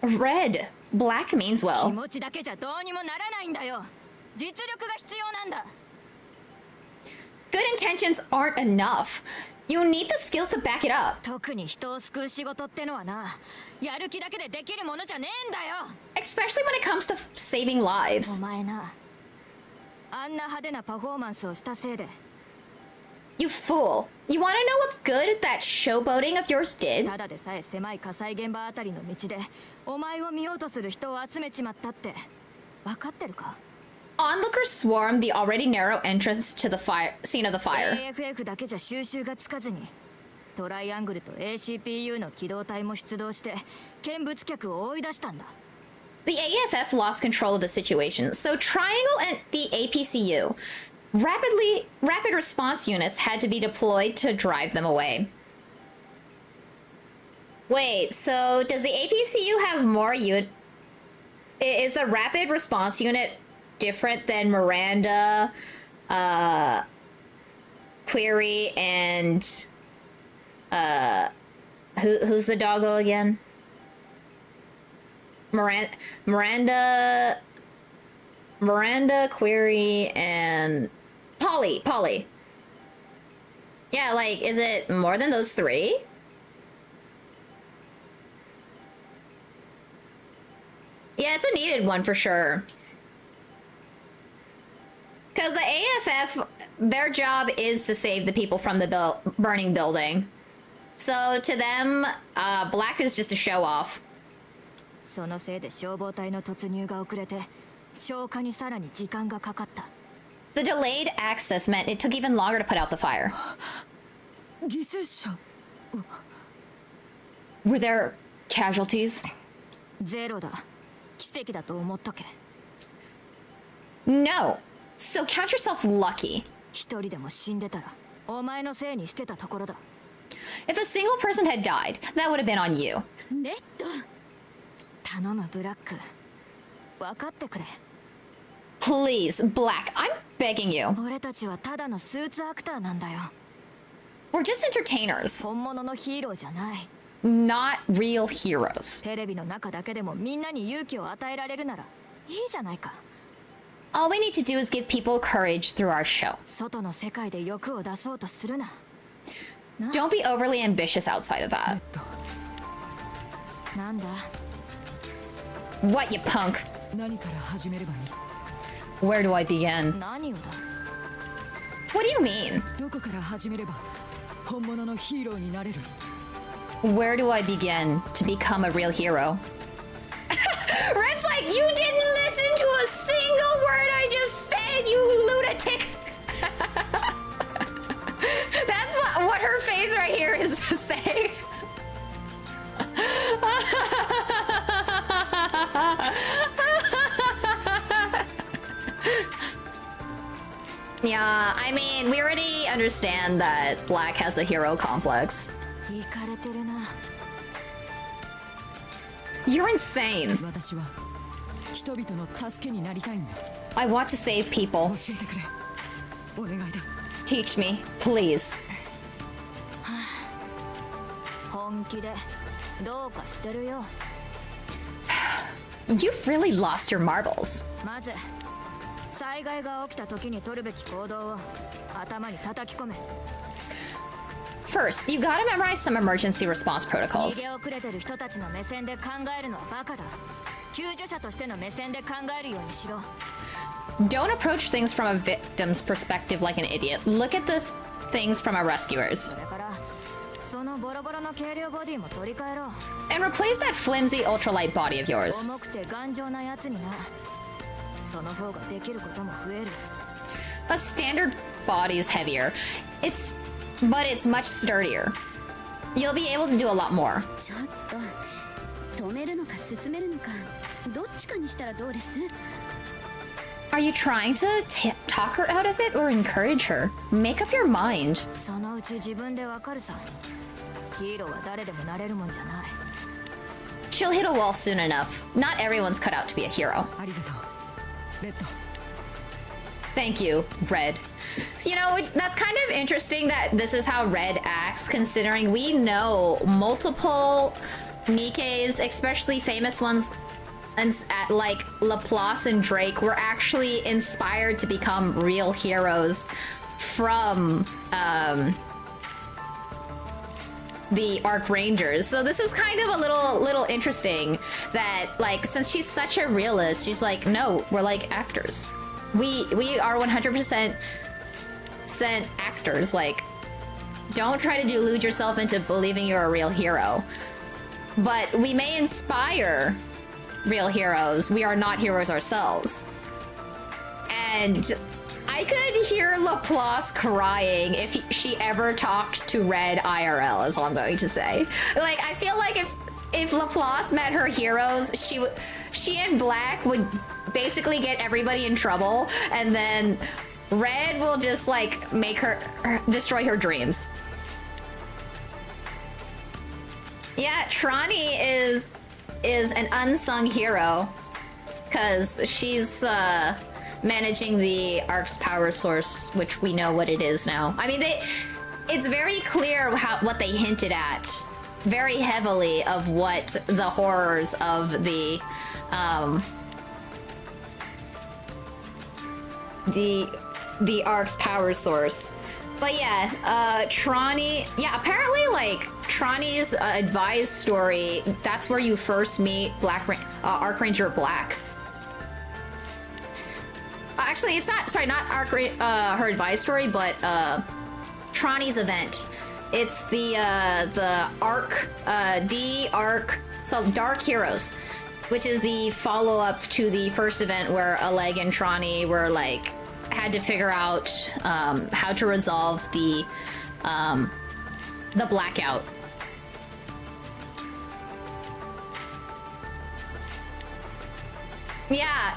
[SPEAKER 1] Red. Black means
[SPEAKER 3] 気
[SPEAKER 1] well.
[SPEAKER 3] 持ちだけじゃどうにもならないんだよ。実力が必要なんだ。
[SPEAKER 1] Good intentions aren't enough. You need the skills to back it up.
[SPEAKER 3] 特に人を救う仕事ってのはな、やる気だけでできるものじゃねえんだよ。
[SPEAKER 1] Especially when it comes to saving
[SPEAKER 3] お
[SPEAKER 1] lives.
[SPEAKER 3] 前な、あんな派手なパフォーマンスをしたせいで。
[SPEAKER 1] You fool. You want to know what's good that showboating of yours did?
[SPEAKER 3] ただでさえ狭い火災現場あたりの道でお前を見ようとする人を集めちまったって分かってるか。
[SPEAKER 1] Onlookers swarmed the already narrow entrance to the scene of the fire.
[SPEAKER 3] AFF だけじゃ収拾がつかずにトライアングルと ACPU の機動隊も出動して見物客を追い出したんだ。
[SPEAKER 1] The AFF lost control of the situation, so Triangle and the APCU, rapid response units had to be deployed to drive them away. Wait, so does the APCU have more is the rapid response unit different than Miranda, Query, and who's the doggo again? Miranda, Query, and Polly. Yeah, like, is it more than those three? Yeah, it's a needed one for sure. Because the AFF, their job is to save the people from the burning building. So to them, Black is just a show off.
[SPEAKER 3] そのせいで消防隊の突入が遅れて消火にさらに時間がかかった。
[SPEAKER 1] The delayed access meant it took even longer to put out the fire.
[SPEAKER 2] 犠牲者。
[SPEAKER 1] Were there casualties?
[SPEAKER 3] ゼロだ。奇跡だと思っとけ。
[SPEAKER 1] No. So count yourself lucky.
[SPEAKER 3] 一人でも死んでたらお前のせいにしてたところだ。
[SPEAKER 1] If a single person had died, that would have been on you.
[SPEAKER 3] レッド、頼むブラック、分かってくれ。
[SPEAKER 1] Please, Black, I'm begging you.
[SPEAKER 3] 俺たちはただのスーツアクターなんだよ。
[SPEAKER 1] We're just entertainers,
[SPEAKER 3] 本物のヒーローじゃない。
[SPEAKER 1] not real heroes.
[SPEAKER 3] テレビの中だけでもみんなに勇気を与えられるならいいじゃないか。
[SPEAKER 1] All we need to do is give people courage through our show.
[SPEAKER 3] 外の世界で欲を出そうとするな。
[SPEAKER 1] Don't be overly ambitious outside of that.
[SPEAKER 3] なんだ。
[SPEAKER 1] What, you punk?
[SPEAKER 2] 何から始めればいい。
[SPEAKER 1] Where do I begin?
[SPEAKER 3] 何をだ。
[SPEAKER 1] What do you mean?
[SPEAKER 2] どこから始めれば本物のヒーローになれる。
[SPEAKER 1] Where do I begin to become a real hero? Red's like, you didn't listen to a single word I just said, you lunatic! That's what her face right here is saying. Yeah, I mean, we already understand that Black has a hero complex.
[SPEAKER 3] イカれてるな。
[SPEAKER 1] You're insane.
[SPEAKER 2] 私は人々の助けになりたいんだ。
[SPEAKER 1] I want to save people.
[SPEAKER 2] 教えてくれ。お願いだ。
[SPEAKER 1] Teach me, please.
[SPEAKER 3] 本気でどうかしてるよ。
[SPEAKER 1] You've really lost your marbles.
[SPEAKER 3] まず災害が起きた時に取るべき行動を頭に叩き込め。
[SPEAKER 1] First, you gotta memorize some emergency response
[SPEAKER 3] 逃
[SPEAKER 1] protocols.
[SPEAKER 3] げ遅れてる人たちの目線で考えるのはバカだ。救助者としての目線で考えるようにしろ。
[SPEAKER 1] Don't approach things from a victim's perspective like an idiot. Look at the things from a rescuer's.
[SPEAKER 3] それからそのボロボロの軽量ボディも取り替えろ。
[SPEAKER 1] And replace that flimsy ultralight body of yours.
[SPEAKER 3] 重くて頑丈なやつにな。その方ができることも増える。
[SPEAKER 1] A standard body is heavier. But it's much sturdier. You'll be able to do a lot more.
[SPEAKER 4] ちょっと止めるのか進めるのかどっちかにしたらどうです？
[SPEAKER 1] Are you trying to talk her out of it or encourage her? Make up your mind.
[SPEAKER 3] そのうち自分でわかるさ。ヒーローは誰でもなれるもんじゃない。
[SPEAKER 1] She'll hit a wall soon enough. Not everyone's cut out to be a hero.
[SPEAKER 2] ありがとう。レッド。
[SPEAKER 1] Thank you, Red. So, you know, that's kind of interesting that this is how Red acts, considering we know multiple Nikkes, especially famous ones like Laplace and Drake, were actually inspired to become real heroes from the Archrangers. So this is kind of a little interesting that, like, since she's such a realist, she's like, no, we're like actors. We are 100% actors. Like, don't try to delude yourself into believing you're a real hero. But we may inspire real heroes. We are not heroes ourselves. And I could hear Laplace crying if she ever talked to Red IRL, is all I'm going to say. Like, I feel like if Laplace met her heroes, she and Black would basically get everybody in trouble, and then Red will just like make her destroy her dreams. Yeah, Trani is an unsung hero because she's managing the Ark's power source, which we know what it is now. I mean, it's very clear what they hinted at very heavily of what the horrors of the Ark's power source. But yeah, Trani, yeah, apparently like Trani's advised story, that's where you first meet Archranger Black. Actually, it's not, sorry, not her advised story, but Trani's event. It's the Arc, so Dark Heroes, which is the follow-up to the first event where Oleg and Trani were like, had to figure out how to resolve the blackout.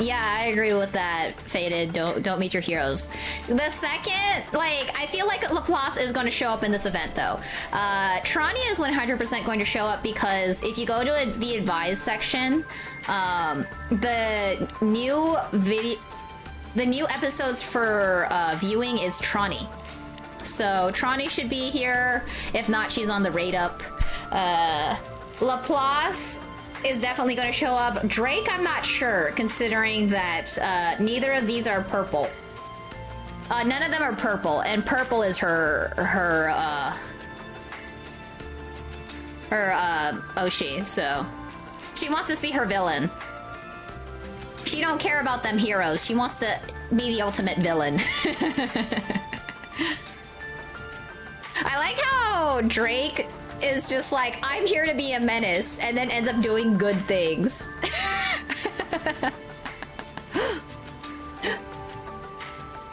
[SPEAKER 1] Yeah, I agree with that, Faded. Don't meet your heroes. The second, like, I feel like Laplace is going to show up in this event, though. Trani is 100% going to show up because if you go to the advised section, the new episodes for viewing is Trani. So Trani should be here. If not, she's on the rate up. Laplace is definitely going to show up. Drake, I'm not sure, considering that neither of these are purple. None of them are purple, and purple is her Oshi, so she wants to see her villain. She don't care about them heroes. She wants to be the ultimate villain. I like how Drake is just like, I'm here to be a menace, and then ends up doing good things.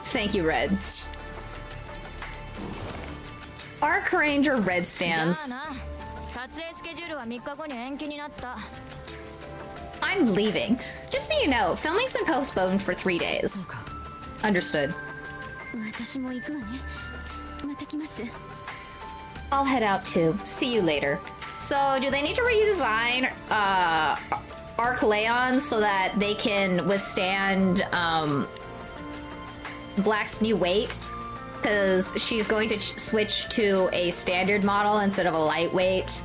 [SPEAKER 1] Thank you, Red. Archranger Red stands. I'm leaving. Just so you know, filming's been postponed for 3 days. Understood.
[SPEAKER 4] 私も行くわね。また来ます。
[SPEAKER 1] I'll head out too. See you later. So, do they need to redesign Arc Leon so that they can withstand Black's new weight? Because she's going to switch to a standard model instead of a lightweight.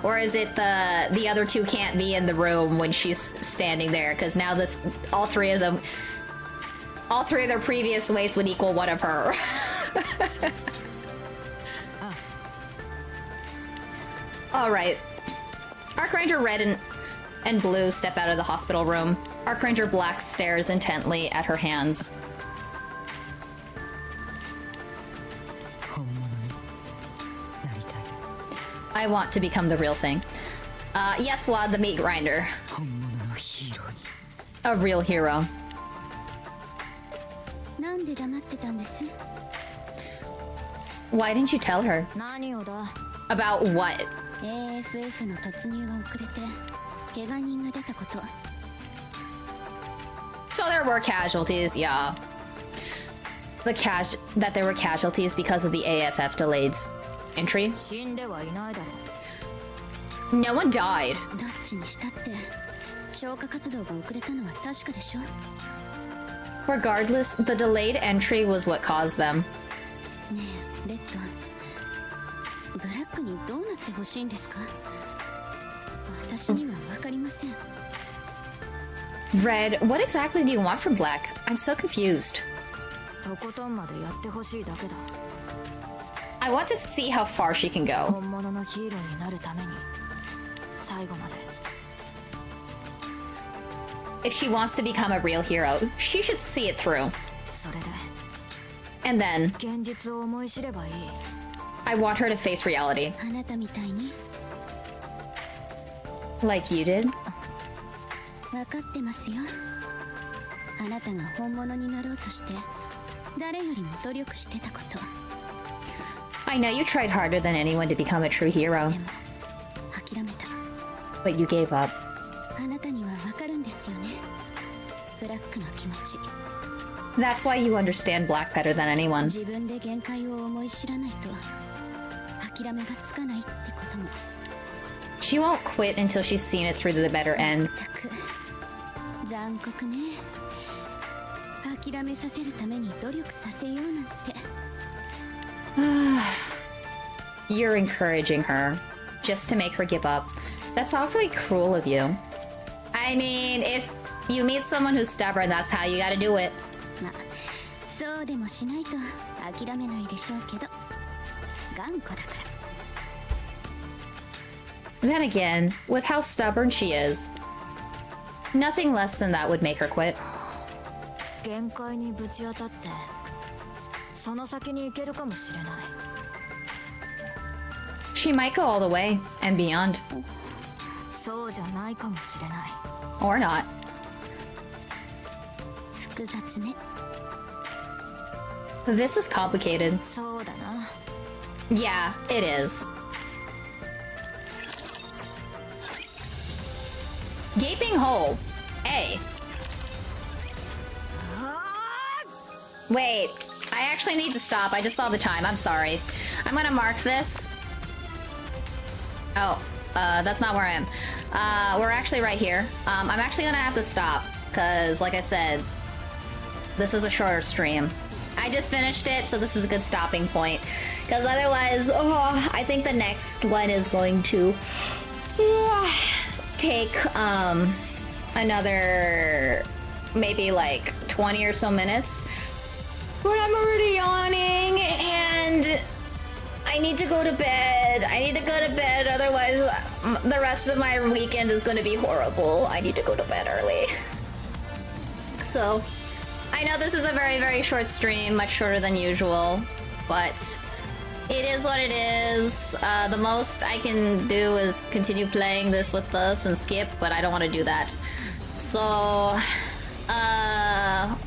[SPEAKER 1] Or is it the other two can't be in the room when she's standing there? Because now all three of their previous weights would equal one of her. Alright. Archranger Red and Blue step out of the hospital room. Archranger Black stares intently at her hands. I want to become the real thing. Yes, Wad, the meat grinder. A real hero.
[SPEAKER 4] なんで黙ってたんです？
[SPEAKER 1] Why didn't you tell her?
[SPEAKER 3] 何をだ。
[SPEAKER 1] About what?
[SPEAKER 4] AFF の突入が遅れて怪我人が出たこと。
[SPEAKER 1] So there were casualties, yeah. That there were casualties because of the AFF delayed entry.
[SPEAKER 3] 死んではいないだろう。
[SPEAKER 1] No one died.
[SPEAKER 4] どっちにしたって消火活動が遅れたのは確かでしょ。
[SPEAKER 1] Regardless, the delayed entry was what caused them.
[SPEAKER 4] ねえ、レッド。ブラックにどうなってほしいんですか？私にはわかりません。
[SPEAKER 1] Red, what exactly do you want from Black? I'm so confused.
[SPEAKER 3] とことんまでやってほしいだけだ。
[SPEAKER 1] I want to see how far she can go.
[SPEAKER 3] 本物のヒーローになるために最後まで。
[SPEAKER 1] If she wants to become a real hero, she should see it through.
[SPEAKER 3] それで
[SPEAKER 1] And then,
[SPEAKER 3] 現実を思い知ればいい。
[SPEAKER 1] I want her to face reality.
[SPEAKER 4] あなたみたいに。
[SPEAKER 1] Like you did?
[SPEAKER 4] わかってますよ。あなたが本物になろうとして誰よりも努力してたこと。
[SPEAKER 1] I know you tried harder than anyone to become a true hero,
[SPEAKER 4] でも諦めた。
[SPEAKER 1] but you gave up.
[SPEAKER 4] あなたにはわかるんですよね。ブラックの気持ち。
[SPEAKER 1] That's why you understand Black better than anyone.
[SPEAKER 4] 自分で限界を思い知らないと諦めがつかないってことも。
[SPEAKER 1] She won't quit until she's seen it through to the better end.
[SPEAKER 4] たく残酷ね。諦めさせるために努力させようなんて。
[SPEAKER 1] You're encouraging her just to make her give up. That's awfully cruel of you. I mean, if you meet someone who's stubborn, that's how you gotta do it.
[SPEAKER 4] まあそうでもしないと諦めないでしょうけど頑固だから。
[SPEAKER 1] Then again, with how stubborn she is, nothing less than that would make her quit.
[SPEAKER 3] 限界にぶち当たってその先に行けるかもしれない。
[SPEAKER 1] She might go all the way and beyond.
[SPEAKER 3] そうじゃないかもしれない。
[SPEAKER 1] Or not.
[SPEAKER 4] 複雑ね。
[SPEAKER 1] This is complicated.
[SPEAKER 3] そうだな。
[SPEAKER 1] Yeah, it is. Gaping hole. A. Wait, I actually need to stop. I just saw the time. I'm sorry. I'm gonna mark this. Oh, that's not where I am. We're actually right here. I'm actually gonna have to stop because, like I said, this is a shorter stream. I just finished it, so this is a good stopping point. Because otherwise, I think the next one is going to take another maybe like 20 or so minutes. But I'm already yawning and I need to go to bed. I need to go to bed, otherwise the rest of my weekend is going to be horrible. I need to go to bed early. So, I know this is a very, very short stream, much shorter than usual, but it is what it is. The most I can do is continue playing this with us and skip, but I don't want to do that. So,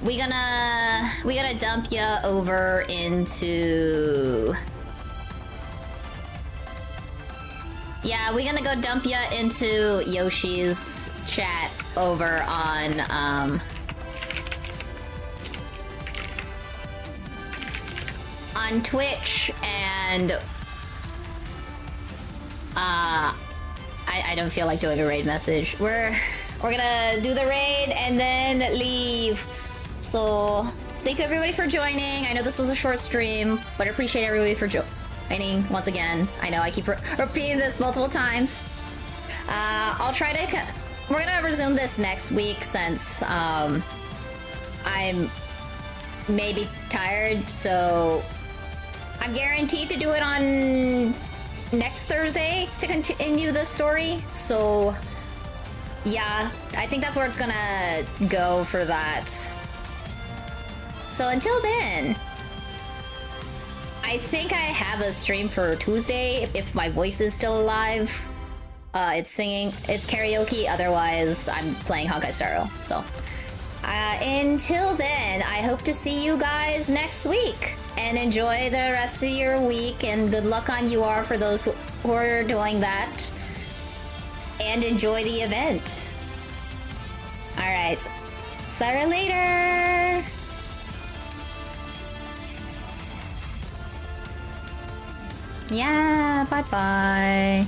[SPEAKER 1] we gonna dump ya over into... Yeah, we're gonna go dump ya into Yoshi's chat over on, on Twitch, and I don't feel like doing a raid message. We're gonna do the raid and then leave. So thank you everybody for joining. I know this was a short stream, but I appreciate everybody for joining once again. I know I keep repeating this multiple times. I'll try to. We're gonna resume this next week since I'm maybe tired, so I'm guaranteed to do it on next Thursday to continue the story. So yeah, I think that's where it's gonna go for that. So until then, I think I have a stream for Tuesday if my voice is still alive. It's singing, it's karaoke, otherwise I'm playing Honkai Star Rail. So until then, I hope to see you guys next week, and enjoy the rest of your week, and good luck on UR for those who are doing that, and enjoy the event. Alright, see you later! Yeah, bye-bye.